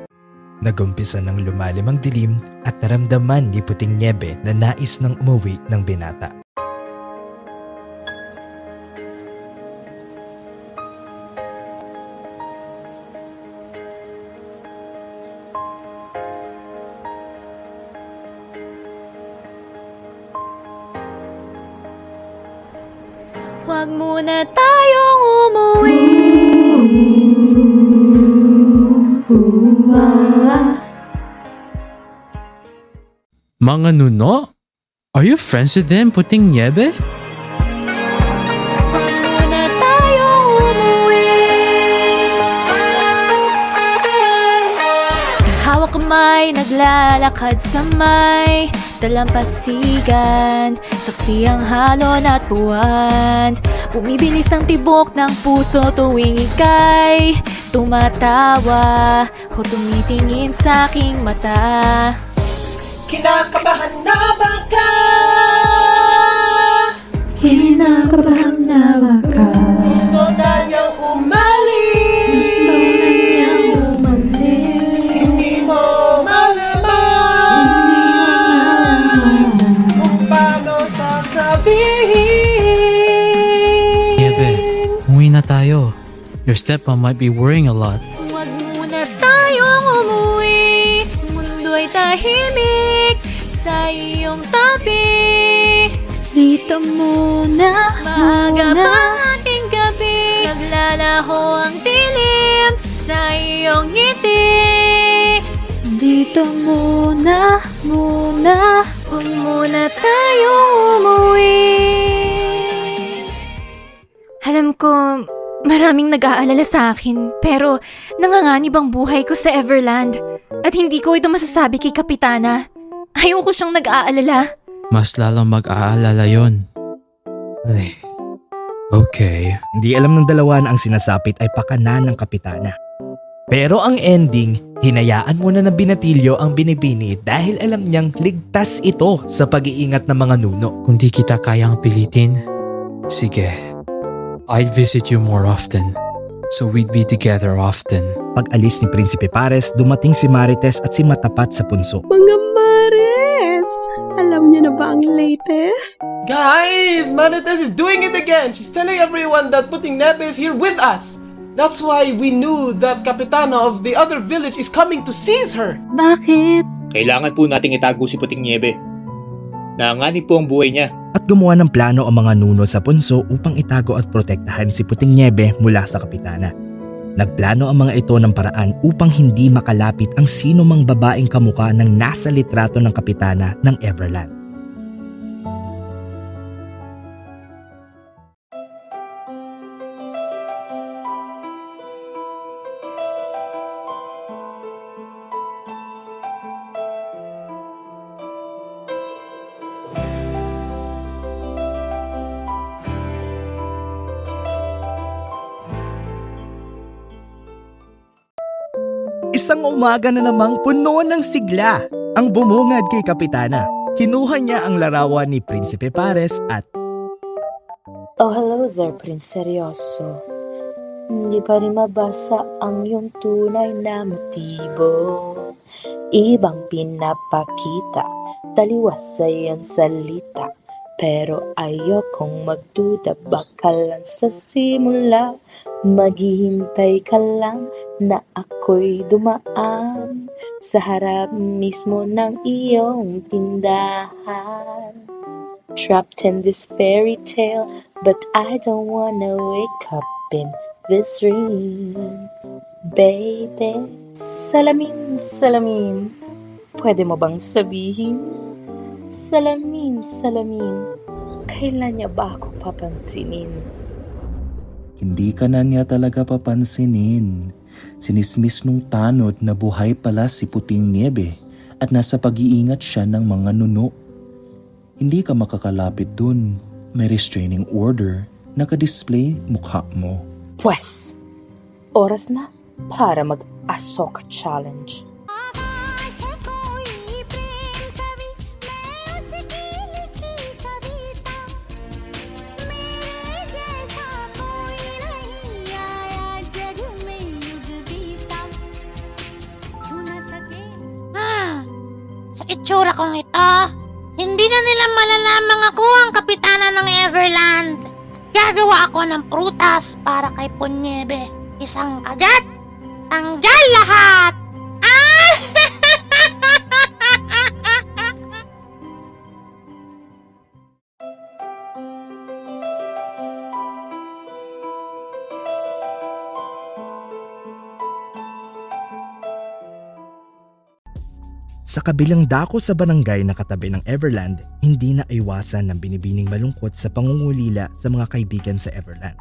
Nagumpisa ng lumalim ang dilim at naramdaman ni Puting Niebe na nais ng umuwi ng binata. Huwag muna tayong umuwi. Mga nuno? Are you friends with them, Puting Niebe? Huwag muna tayong umuwi. Hawak kamay, naglalakad sa may dalampasigan. Saksi ang halon at buwan. Bumibilis ang tibok ng puso tuwing ika'y tumatawa o tumitingin sa aking mata. Kinakabahan na ba ka? Kinakabahan na ba ka? Gusto na niyang umalis. Gusto na niyang umalis. Hindi mo malaman kung paano sasabihin. Niebe, umuwi na tayo. Your stepmom might be worrying a lot. Huwag muna tayong umuwi. Mundo'y tahimik sa iyong tabi. Dito muna, Maaga muna. pa ating gabi. Naglalaho ang dilim sa iyong ngiti. Dito muna, muna. Huwag muna tayong umuwi. Alam ko, maraming nag-aalala sa akin, pero nanganganib ang buhay ko sa Everland. At hindi ko ito masasabi kay Kapitana. Ayaw ko siyang nag-aalala. Mas lalong mag-aalala yon. Ay, okay. Hindi alam ng dalawa na ang sinasapit ay pakanan ng kapitana. Pero ang ending, hinayaan muna ng binatilyo ang binibini dahil alam niyang ligtas ito sa pag-iingat ng mga nuno. Kung di kita kayang pilitin, sige, I'd visit you more often. So we'd be together often. Pag-alis ni Prinsipe Pares, dumating si Marites at si Matapat sa punso. Mga Mares! Alam niyo na ba ang latest? Guys, Marites is doing it again. She's telling everyone that Puting Niebe is here with us. That's why we knew that Kapitana of the other village is coming to seize her. Bakit? Kailangan po nating itago si Puting Niebe. Nanganib po ang buhay niya. At gumawa ng plano ang mga nuno sa punso upang itago at protektahan si Puting Niebe mula sa kapitana. Nagplano ang mga ito ng paraan upang hindi makalapit ang sino mang babaeng kamukha ng nasa litrato ng kapitana ng Everland. Isang umaga na namang puno ng sigla ang bumungad kay Kapitana. Kinuha niya ang larawan ni Prinsipe Pares at Oh, hello there, Prince Seryoso. Hindi pa rin mabasa ang iyong tunay na motibo. Ibang pinapakita, taliwas sa iyong salita. Pero ayokong magduda, baka lang sa simula. Maghihintay ka lang na ako'y dumaan sa harap mismo ng iyong tindahan. Trapped in this fairy tale, but I don't wanna wake up in this dream. Baby, salamin, salamin, pwede mo bang sabihin? Salamin, salamin, kailan niya ba ako papansinin? Hindi ka na niya talaga papansinin. Sinismis nung tanod na buhay pala si Puting Niebe at nasa pag-iingat siya ng mga nuno. Hindi ka makakalapit dun. May restraining order. Naka-display mukha mo. Pwes, oras na para mag-Ahsoka Challenge. Sa itsura kong ito, hindi na nila malalamang ako ang kapitana ng Everland. Gagawa ako ng prutas para kay Punyebe. Isang kagat, tanggal lahat! Ah! Sa kabilang dako sa barangay na katabi ng Everland, hindi na iwasan ng binibining malungkot sa pangungulila sa mga kaibigan sa Everland.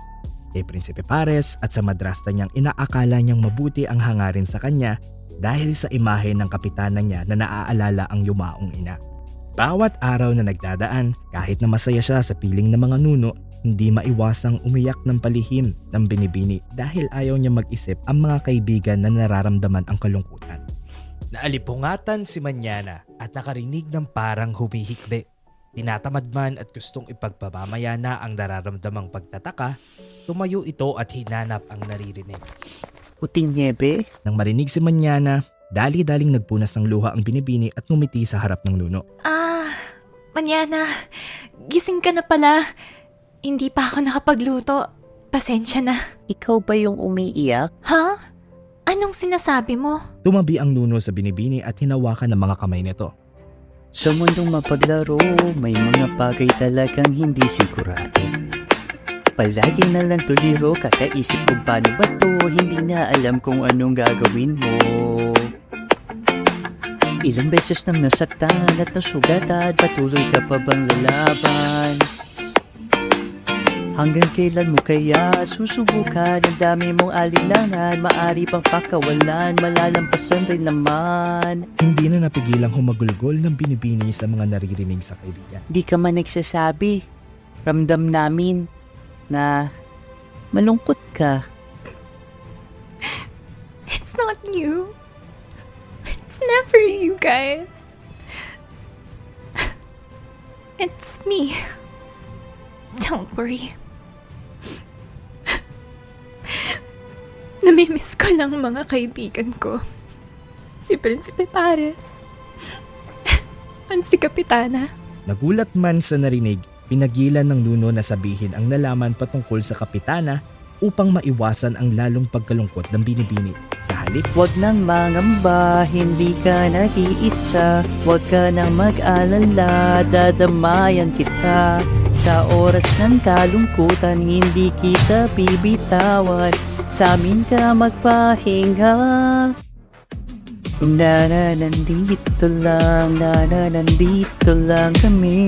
Kay Prinsipe Pares at sa madrasta niyang inaakala niyang mabuti ang hangarin sa kanya dahil sa imahe ng kapitana niya na naaalala ang yumaong ina. Bawat araw na nagdadaan, kahit na masaya siya sa piling ng mga nuno, hindi maiwasang umiyak ng palihim ng binibini dahil ayaw niya mag-isip ang mga kaibigan na nararamdaman ang kalungkutan. Naalipungatan si Manyana at nakarinig ng parang humihikbi. Tinatamad man at gustong ipagpamamaya na ang nararamdamang pagtataka, tumayo ito at hinanap ang naririnig. Puting Niebe? Nang marinig si Manyana, dali-daling nagpunas ng luha ang binibini at ngumiti sa harap ng nuno. Manyana, gising ka na pala. Hindi pa ako nakapagluto. Pasensya na. Ikaw ba yung umiiyak? Ha? Anong sinasabi mo? Tumabi ang nuno sa binibini at hinawakan ng mga kamay nito. Sa mundong mapaglaro, may mga bagay talagang hindi sigurado. Palagi na lang tuliro, kakaisip kung paano ba to, hindi na alam kung anong gagawin mo. Ilang beses nang nasaktan at nasugatan, patuloy ka pa bang lalaban? Hanggang kailan mo kaya susubukan? Ang dami mong alinlangan, maari pang pakawalan, malalampasan rin naman. Hindi na napigilang humagulgol ng binibini sa mga naririnig sa kaibigan. Di ka man nagsasabi, ramdam namin na malungkot ka. It's not you. It's never you guys. It's me. Don't worry. Namimiss ko lang mga kaibigan ko. Si Prinsipe Pares. At si Kapitana. Nagulat man sa narinig, pinagilan ng nuno na sabihin ang nalaman patungkol sa Kapitana upang maiwasan ang lalong pagkalungkot ng binibini. Sa halip, Huwag nang mangamba, hindi ka nag-iisa. Huwag ka nang mag-alala, dadamayan kita. Sa oras ng kalungkutan, hindi kita bibitawan. Sa amin ka magpahinga. Nandito lang kami.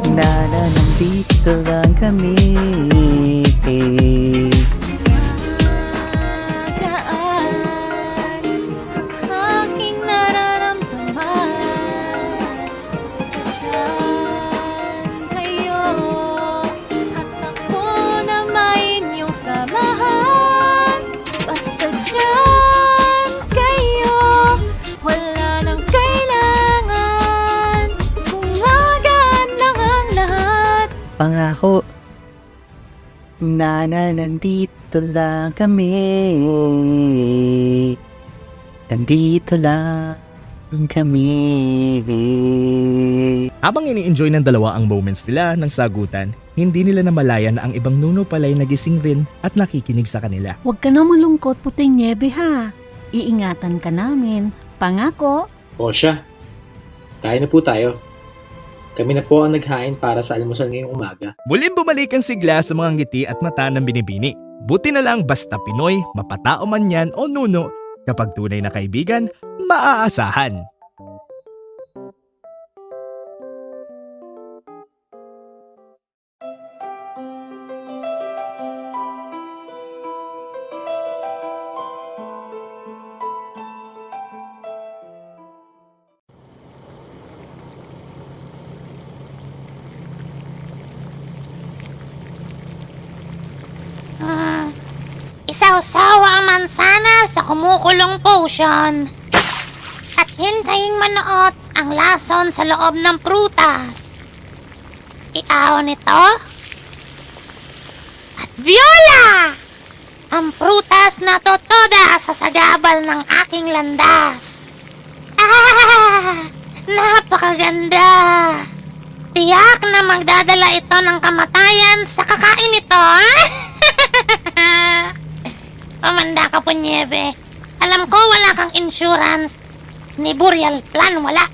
Nandito lang kami. Aking nararamdaman. Basta dyan kayo. At ako na may inyong samahan. Nandito lang kami. Nandito lang kami. Habang ini-enjoy ng dalawa ang moments nila ng sagutan, hindi nila namalayan na ang ibang nuno pala'y nagising rin at nakikinig sa kanila. Huwag ka na malungkot, Puting Niebe ha. Iingatan ka namin. Pangako. O siya, kain na po tayo. Kami na po ang naghain para sa almusal ngayong umaga. Muling bumalik ang sigla sa mga ngiti at mata ng binibini. Buti na lang basta Pinoy, mapatao man yan o nuno, kapag tunay na kaibigan, maaasahan. Isawsawa ang mansana sa kumukulong potion. At hintaying manuot ang lason sa loob ng prutas. Iahon ito. At viola! Ang prutas na totoda sa sagabal ng aking landas. Ah! Napakaganda! Tiyak na magdadala ito ng kamatayan sa kakain ito. Pamanda ka po, Niebe. Alam ko wala kang insurance. Ni burial plan, wala.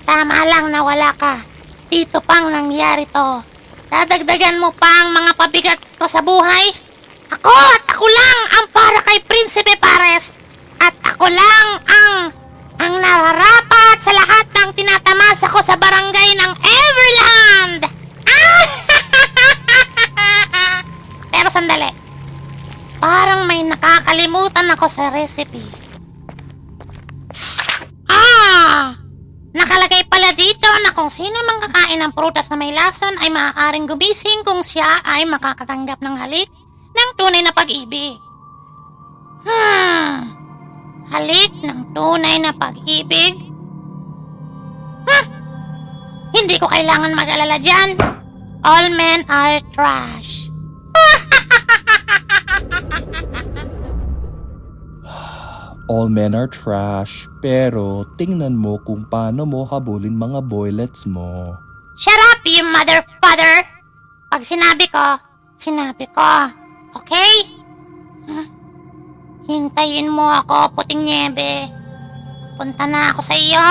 Tama lang na wala ka. Dito pang nangyari to. Dadagdagan mo pa ang mga pabigat ko sa buhay. Ako at ako lang ang para kay Prinsipe Pares. At ako lang ang nararapat sa lahat ng tinatamasa ko sa barangay ng Everland. Pero sandali. Parang may nakakalimutan ako sa recipe. Nakalagay pala dito na kung sino mang kakain ng prutas na may lason ay maaaring gumising kung siya ay makakatanggap ng halik ng tunay na pag-ibig. Halik ng tunay na pag-ibig? Hindi ko kailangan mag-alala dyan. All men are trash. All men are trash, pero tingnan mo kung paano mo habulin mga boylets mo. Shut up, you mother father! Pag sinabi ko, sinabi ko. Okay? Hintayin mo ako, Puting Niebe. Punta na ako sa iyo.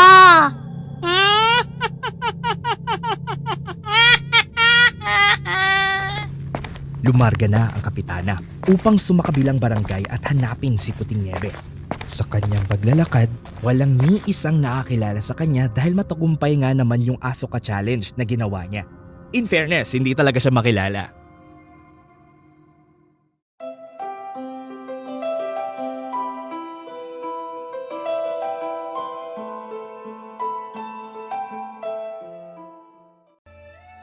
Lumarga na ang kapitana upang sumakabilang barangay at hanapin si Puting Niebe. Sa kanyang paglalakad, walang ni isang nakakilala sa kanya dahil matagumpay nga naman yung aso ka challenge na ginawa niya. In fairness, hindi talaga siya makilala.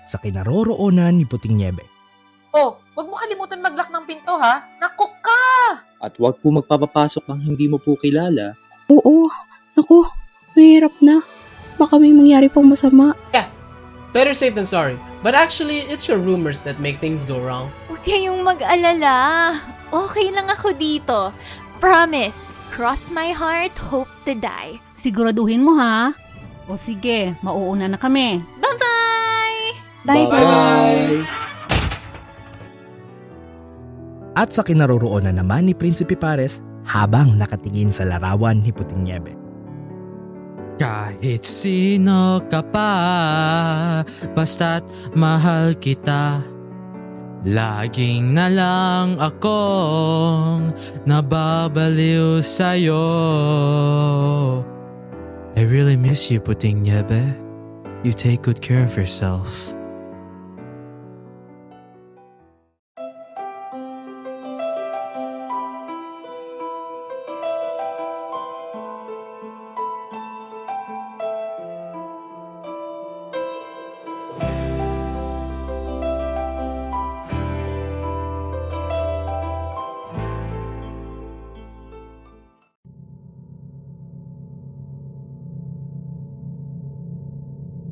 Sa kinaroroonan ni Puting Niebe, Oh, wag mo kalimutan mag-lock ng pinto ha. Naku ka! At huwag po magpapapasok ang hindi mo po kilala. Oo. Naku, mahirap na. Baka may mangyari pang masama. Better safe than sorry. But actually, it's your rumors that make things go wrong. Huwag kayong mag-alala. Okay lang ako dito. Promise. Cross my heart, hope to die. Siguraduhin mo ha. O sige, mauuna na kami. Bye-bye! Bye-bye! at sa kinaroroonan naman ni Prinsipe Pares habang nakatingin sa larawan ni Puting Niebe. Kahit sino ka pa, basta't mahal kita. Laging na lang akong nababaliw sa'yo. I really miss you, Puting Niebe. You take good care of yourself.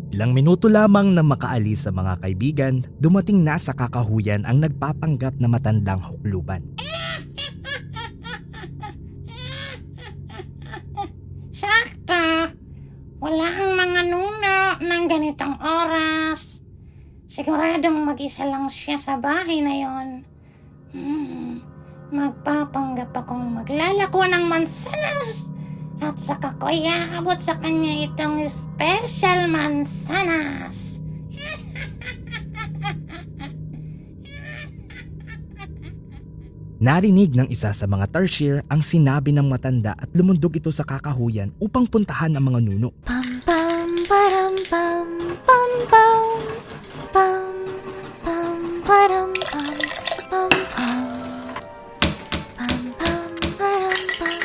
Ilang minuto lamang na makaalis sa mga kaibigan, dumating na sa kakahuyan ang nagpapanggap na matandang hukluban. Sakto. Wala ang mga nuno ng ganitong oras. Siguradong mag-isa lang siya sa bahay na yon. Magpapanggap akong maglalako ng mansanas at saka ko iaabot sa kanya itong special mansanas. Narinig ng isa sa mga tarsier ang sinabi ng matanda at lumundog ito sa kakahuyan upang puntahan ang mga nuno. Pam pam param pam pam pam pam pam param pam pam pam pam pam param pam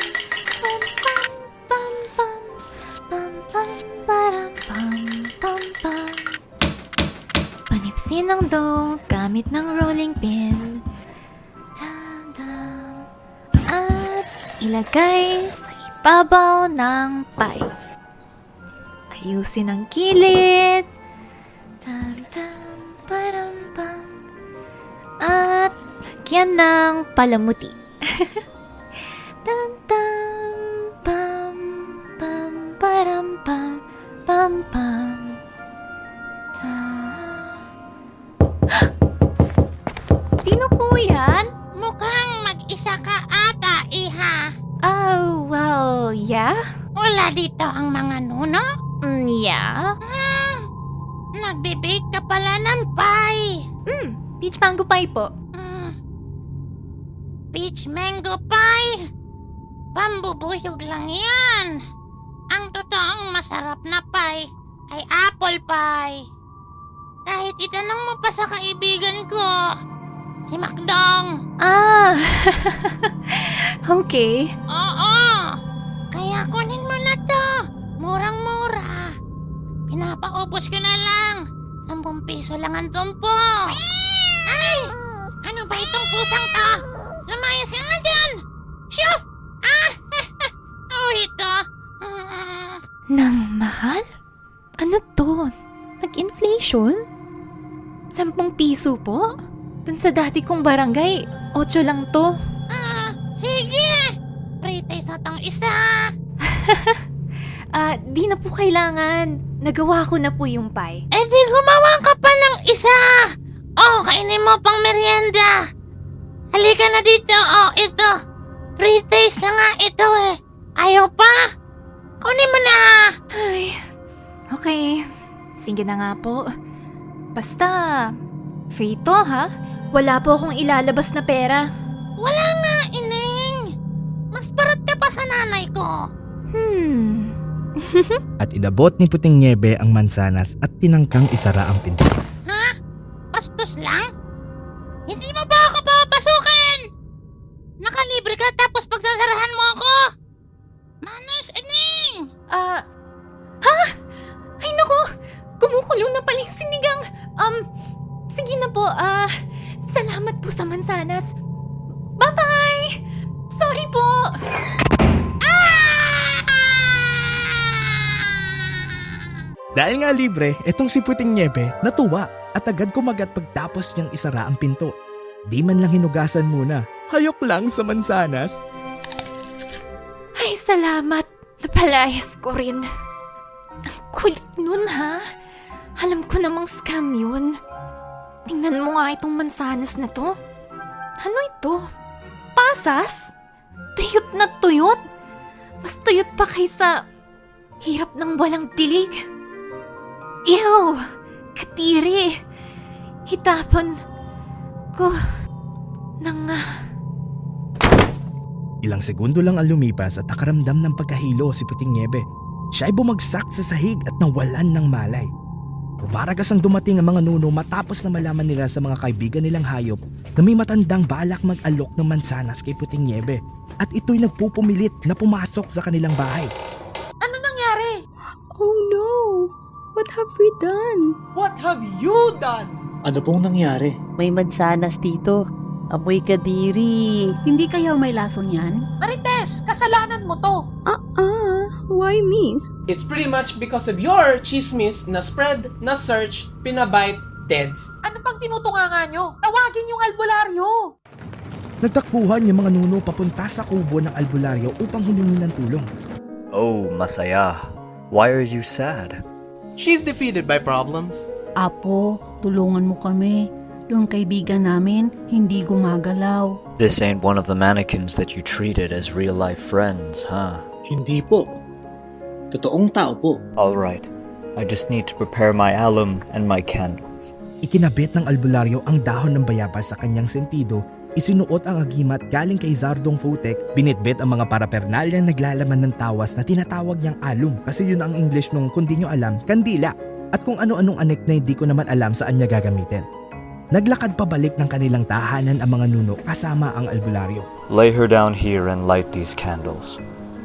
pam pam pam pam param pam pam pam. Panipsin ang dough gamit ng rolling pin. At ilagay sa ibabaw ng pie. Ayusin ang kilid. At lagyan ng palamuti. Pam pam param pam pam pam. Sino po yan? Mukhang mag-isa ka ata, iha. Oh, well, yeah? Wala dito ang mga nuno? Yeah? Nagbe-bake ka pala ng pie. Peach mango pie po. Peach mango pie? Pambubuyog lang yan. Ang totoong masarap na pie ay apple pie. Kahit itanong mo pa sa kaibigan ko, si Macdong. Okay. Oo. Kaya kunin mo na to. Murang-mura. Pinapaubos ko na lang. 10 piso lang ang tumpo. Ay! Ano ba itong pusang to? Lumayas ka nga dyan! Shoo! Oh, ito. Nang mahal? Ano to? Nag-inflation? 10 piso po? Dun sa dati kong barangay, 8 lang to. Sige! Pre-taste na tong isa. Di na po kailangan. Nagawa ko na po yung pie. Di gumawa ka pa ng isa. Kainin mo pang merienda. Halika na dito. Ito. Pre-taste na nga ito eh. Ayaw pa? Kunin mo na. Ay, okay. Sige na nga po. Basta, free to ha? Wala po akong ilalabas na pera. Wala nga, Ineng. Mas parat ka pa sa nanay ko. At inabot ni Puting Niebe ang mansanas at tinangkang isara ang pinto. Ha? Bastos lang? Hindi mo ba ako papasukin? Nakalibre ka tapos pagsasarahan mo ako? Manos, Ineng! Ha? Ay naku! Kumukulong na pala yung sinigang. Sige na po. Salamat po sa mansanas. Bye-bye! Sorry po! Dahil nga libre, etong si Puting Niebe natuwa at agad kumagat pagtapos niyang isara ang pinto. Di man lang hinugasan muna. Hayok lang sa mansanas. Ay, salamat. Napalayas ko rin. Ang kulit nun ha. Alam ko namang scam yun. Tingnan mo nga itong mansanas na to. Ano ito? Pasas? Tuyot na tuyot? Mas tuyot pa kaysa hirap ng walang dilig. Ew! Katiri! Hitapon ko ng... Ilang segundo lang ang lumipas at nakaramdam ng pagkahilo si Puting Niebe. Siya ay bumagsak sa sahig at nawalan ng malay. Rumaragas ang dumating ang mga nuno matapos na malaman nila sa mga kaibigan nilang hayop na may matandang balak mag-alok ng mansanas kay Puting Niebe at ito'y nagpupumilit na pumasok sa kanilang bahay. Ano nangyari? Oh no! What have we done? What have you done? Ano pong nangyari? May mansanas dito. Amoy kadiri. Hindi kaya may lason yan? Marites, kasalanan mo to. Why me? It's pretty much because of your chismis na spread, na search, pinabite, deads. Ano pang tinutunganga nyo? Tawagin yung albularyo! Nagtakbuhan yung mga nuno papunta sa kubo ng albularyo upang humingi ng tulong. Oh, Masaya. Why are you sad? She's defeated by problems. Apo, tulungan mo kami. Yung kaibigan namin, hindi gumagalaw. This ain't one of the mannequins that you treated as real-life friends, huh? Hindi po. Totoong tao po. Alright. I just need to prepare my alum and my candles. Ikinabit ng albularyo ang dahon ng bayabas sa kanyang sentido, isinuot ang agimat galing kay Zardong Fotek, binitbit ang mga parapernalyang naglalaman ng tawas na tinatawag niyang alum kasi yun ang English nung kung di nyo alam, kandila, at kung ano-anong anek na hindi ko naman alam saan niya gagamitin. Naglakad pabalik ng kanilang tahanan ang mga nuno kasama ang albularyo. Lay her down here and light these candles.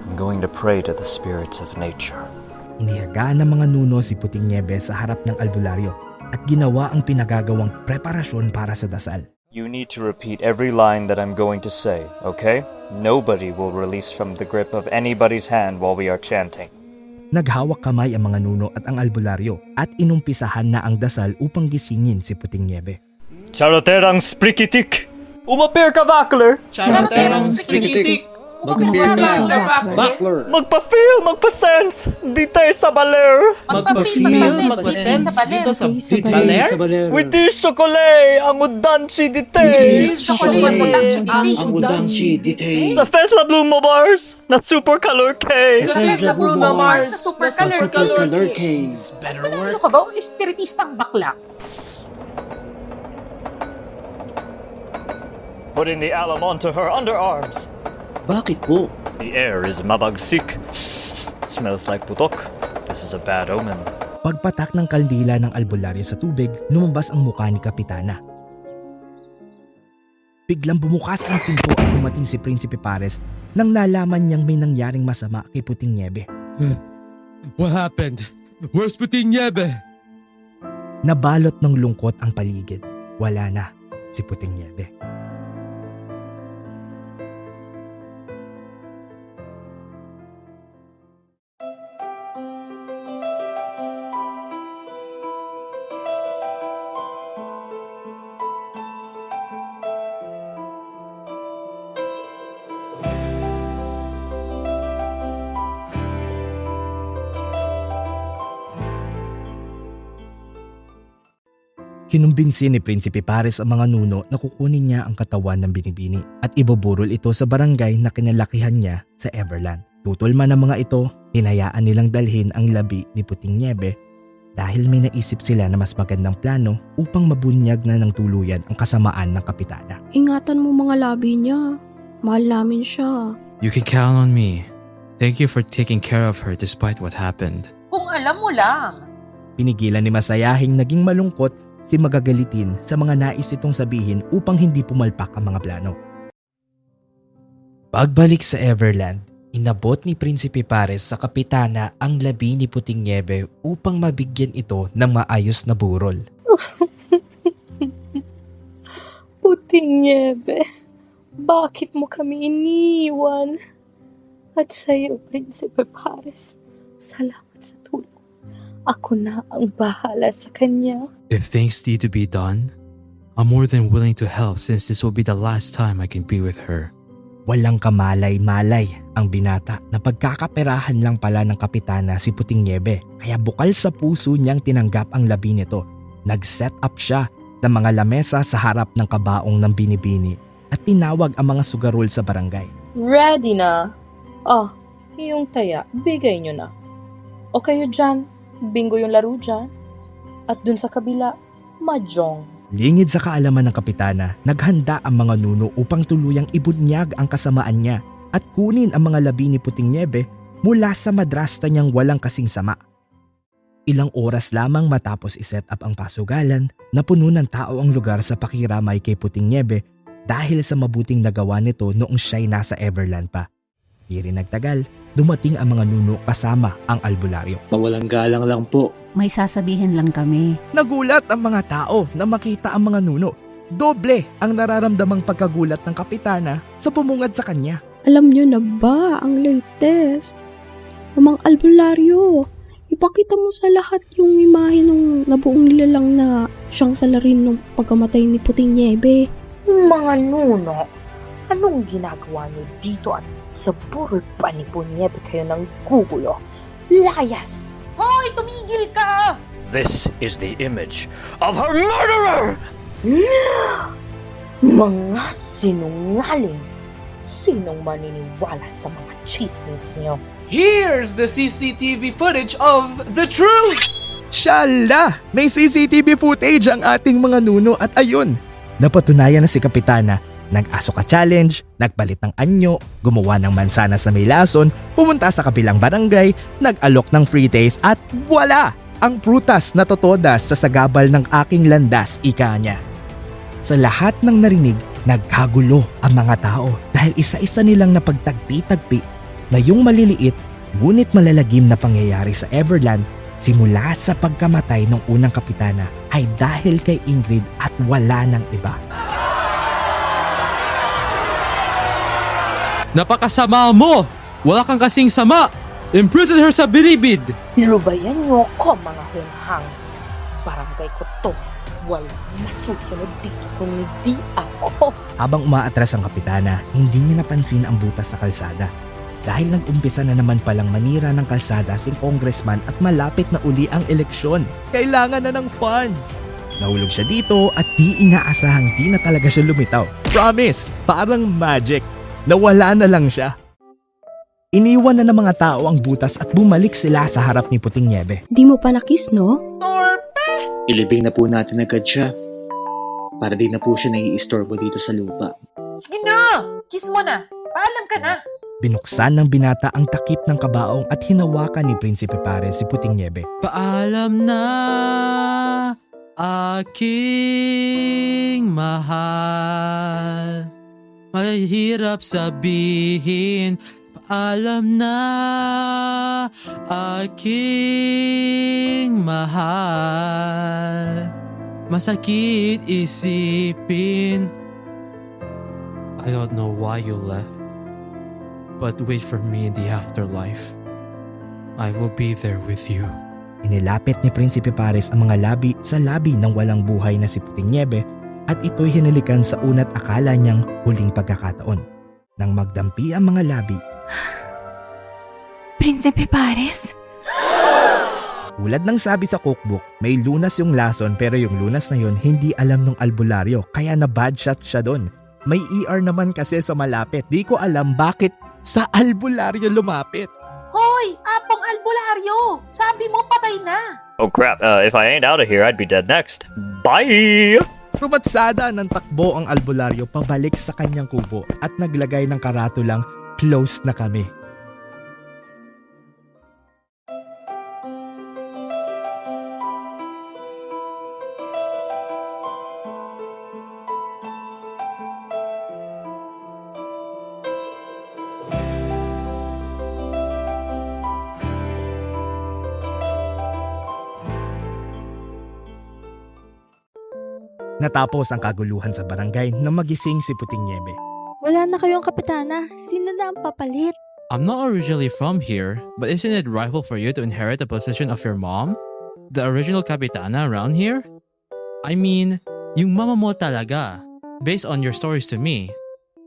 I'm going to pray to the spirits of nature. Inihagaan ng mga nuno si Puting Niebe sa harap ng albularyo at ginawa ang pinagagawang preparasyon para sa dasal. You need to repeat every line that I'm going to say, okay? Nobody will release from the grip of anybody's hand while we are chanting. Naghawak kamay ang mga nuno at ang albularyo at inumpisahan na ang dasal upang gisingin si Puting Niebe. Charoterang sprikitik! Umapir ka, Vakler! Charoterang sprikitik! Mag-appear ka, Bakler! Magpa-feel, magpa-sense! Ditay sa baler! Magpa-feel, magpa-sense dito sa baler? Witi chocolate! Ang udanchi ditay! Ang udangchi ditay! Sa Fesla Bluma Bars na super color cake! Sa Fesla Bruno Mars na super color cake! Ano ka ba? Espiritistang bakla. Putting the alum onto her underarms. Bakit po? The air is mabagsik. Smells like putok. This is a bad omen. Pagpatak ng kaldila ng albularyo sa tubig, lumabas ang mukha ni Kapitana. Biglang bumukas ang pinto at dumating si Prinsipe Pares nang nalaman niyang may nangyaring masama kay Puting Niebe. What happened? Where's Puting Niebe? Nabalot ng lungkot ang paligid. Wala na si Puting Niebe. Kinumbinsi ni Prinsipe Pares ang mga nuno na kukunin niya ang katawan ng binibini at ibuburol ito sa barangay na kinalakihan niya sa Everland. Tutulman ng mga ito, hinayaan nilang dalhin ang labi ni Puting Niebe dahil may naisip sila na mas magandang plano upang mabunyag na ng tuluyan ang kasamaan ng Kapitana. Ingatan mo mga labi niya. Mahal namin siya. You can count on me. Thank you for taking care of her despite what happened. Kung alam mo lang. Pinigilan ni Masayahing naging malungkot si magagalitin sa mga nais itong sabihin upang hindi pumalpak ang mga plano. Pagbalik sa Everland, inabot ni Prinsipe Pares sa Kapitana ang labi ni Puting Niebe upang mabigyan ito ng maayos na burol. Puting Niebe, bakit mo kami iniwan? At sa'yo, Prinsipe Pares, salamat sa tulong. Ako na ang bahala sa kanya. If things need to be done, I'm more than willing to help since this will be the last time I can be with her. Walang kamalay-malay ang binata na pagkakaperahan lang pala ng Kapitana si Puting Niebe kaya bukal sa puso niyang tinanggap ang labi nito. Nag-set up siya ng mga lamesa sa harap ng kabaong ng binibini at tinawag ang mga sugarol sa barangay. Ready na? Oh, yung taya, bigay nyo na. O kayo dyan, bingo yung laro dyan. At dun sa kabila, mahjong. Lingid sa kaalaman ng Kapitana, naghanda ang mga nuno upang tuluyang ibunyag ang kasamaan niya at kunin ang mga labi ni Puting Niebe mula sa madrasta niyang walang kasing sama. Ilang oras lamang matapos iset up ang pasugalan, napuno ng tao ang lugar sa pakiramay kay Puting Niebe dahil sa mabuting nagawa nito noong siya'y nasa Everland pa. Di rin nagtagal, dumating ang mga nuno kasama ang albularyo. Mawalang galang lang po. May sasabihin lang kami. Nagulat ang mga tao na makita ang mga nuno. Doble ang nararamdamang pagkagulat ng Kapitana sa bumungad sa kanya. Alam nyo na ba ang latest? Mamang albularyo, ipakita mo sa lahat yung imahe ng nabuong nilalang na siyang salarin ng pagkamatay ni Puting Niebe. Mga nuno, anong ginagawa niyo dito at sa burol pa ni Punyebe kayo ng gugulo? Layas! Hoy, tumigil ka! This is the image of her murderer! Mga sinungaling! Sinong maniniwala sa mga chismis niyo? Here's the CCTV footage of the truth! Shala! May CCTV footage ang ating mga nuno at ayun, napatunayan na si Kapitana. Nag-asoka challenge, nagpalit ng anyo, gumawa ng mansanas na may lason, pumunta sa kabilang barangay, nag-alok ng free taste at voila! Ang prutas na totodas sa sagabal ng aking landas, ika niya. Sa lahat ng narinig, nagkagulo ang mga tao dahil isa-isa nilang napagtagpi-tagpi na yung maliliit ngunit malalagim na pangyayari sa Everland simula sa pagkamatay ng unang kapitana ay dahil kay Ingrid at wala ng iba. Napakasama mo! Wala kang kasing sama! Imprison her sa bilibid! Lubayan niyo ko mga hunghang. Barangay ko to. Walang masusunod dito kung hindi ako. Habang umaatras ang kapitana, hindi niya napansin ang butas sa kalsada. Dahil nag-umpisa na naman palang manira ng kalsada si congressman at malapit na uli ang eleksyon. Kailangan na ng funds. Nahulog siya dito at di inaasahang di na talaga siya lumitaw. Promise! Parang magic. Nawala na lang siya. Iniwan na ng mga tao ang butas at bumalik sila sa harap ni Puting Niebe. Di mo pa nakis, no? Ilibing na po natin agad siya. Para di na po siya naiistorbo dito sa lupa. Sige na! Kiss mo na! Paalam ka na! Binuksan ng binata ang takip ng kabaong at hinawakan ni Prinsipe Pares si Puting Niebe. Paalam na, aking mahal. Mahirap sabihin, paalam na, aking mahal. Masakit isipin. I don't know why you left, but wait for me in the afterlife. I will be there with you. Inilapit ni Prinsipe Pares ang mga labi sa labi ng walang buhay na si Puting Niebe at ito'y hinalikan sa una't akala niyang huling pagkakataon. Nang magdampi ang mga labi, Prinsipe Pares? tulad ng sabi sa cookbook, may lunas yung lason pero yung lunas na yun hindi alam ng albularyo kaya na bad shot siya doon. May ER naman kasi sa malapit. Di ko alam bakit sa albularyo lumapit. Hoy! Apong albularyo! Sabi mo patay na! Oh crap, if I ain't out of here, I'd be dead next. Bye! Rumatsada ng takbo ang albularyo pabalik sa kanyang kubo at naglagay ng karatulang close na kami. Natapos ang kaguluhan sa barangay nang magising si Puting Niebe. Wala na kayong kapitana. Sino na ang papalit? I'm not originally from here, but isn't it rightful for you to inherit the position of your mom? The original kapitana around here? I mean, yung mama mo talaga, based on your stories to me.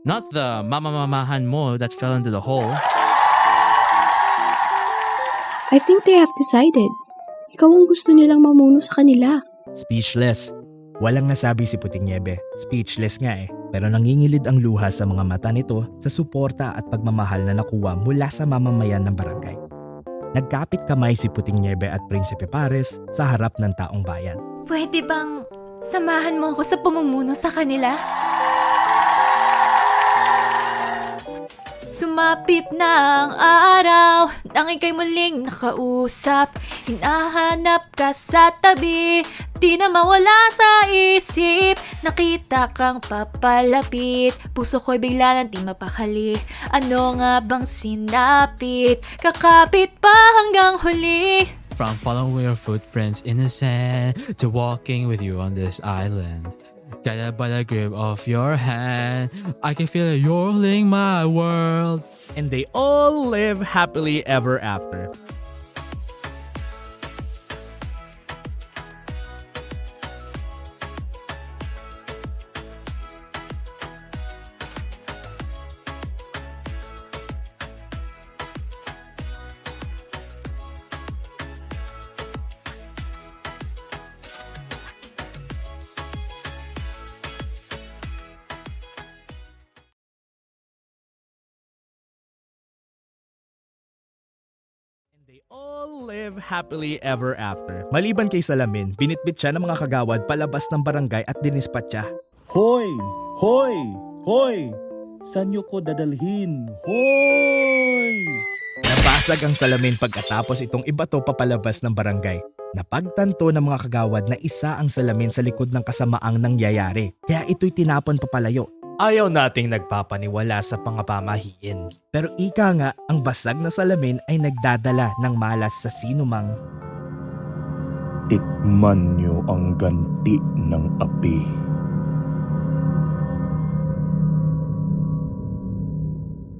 Not the mama-mamahan mo that fell into the hole. I think they have decided. Ikaw ang gusto nilang mamuno sa kanila. Speechless. Walang nasabi si Puting Niebe. Speechless nga eh. Pero nangingilid ang luha sa mga mata nito sa suporta at pagmamahal na nakuha mula sa mamamayan ng barangay. Nagkapit kamay si Puting Niebe at Prinsipe Pares sa harap ng taong bayan. Pwede bang samahan mo ako sa pamumuno sa kanila? Sumapit na ang araw nang ika'y muling nakausap. Hinahanap ka sa tabi, di na mawala sa isip. Nakita kang papalapit, puso ko'y bigla nang di mapakali. Ano nga bang sinapit, kakapit pa hanggang huli. From following your footprints in the sand to walking with you on this island. Get by the grip of your hand. I can feel it, you're holding my world. And they all live happily ever after. They all live happily ever after. Maliban kay Salamin, binitbit siya ng mga kagawad palabas ng barangay at dinispat siya. Hoy! Hoy! Hoy! Saan niyo ko dadalhin? Hoy! Nabasag ang salamin pagkatapos itong ibato papalabas ng barangay. Napagtanto ng mga kagawad na isa ang salamin sa likod ng kasamaang nangyayari. Kaya ito'y tinapon papalayo. Ayaw nating nagpapaniwala sa mga pamahiin. Pero ika nga, ang basag na salamin ay nagdadala ng malas sa sinumang. Tikman niyo ang ganti ng api.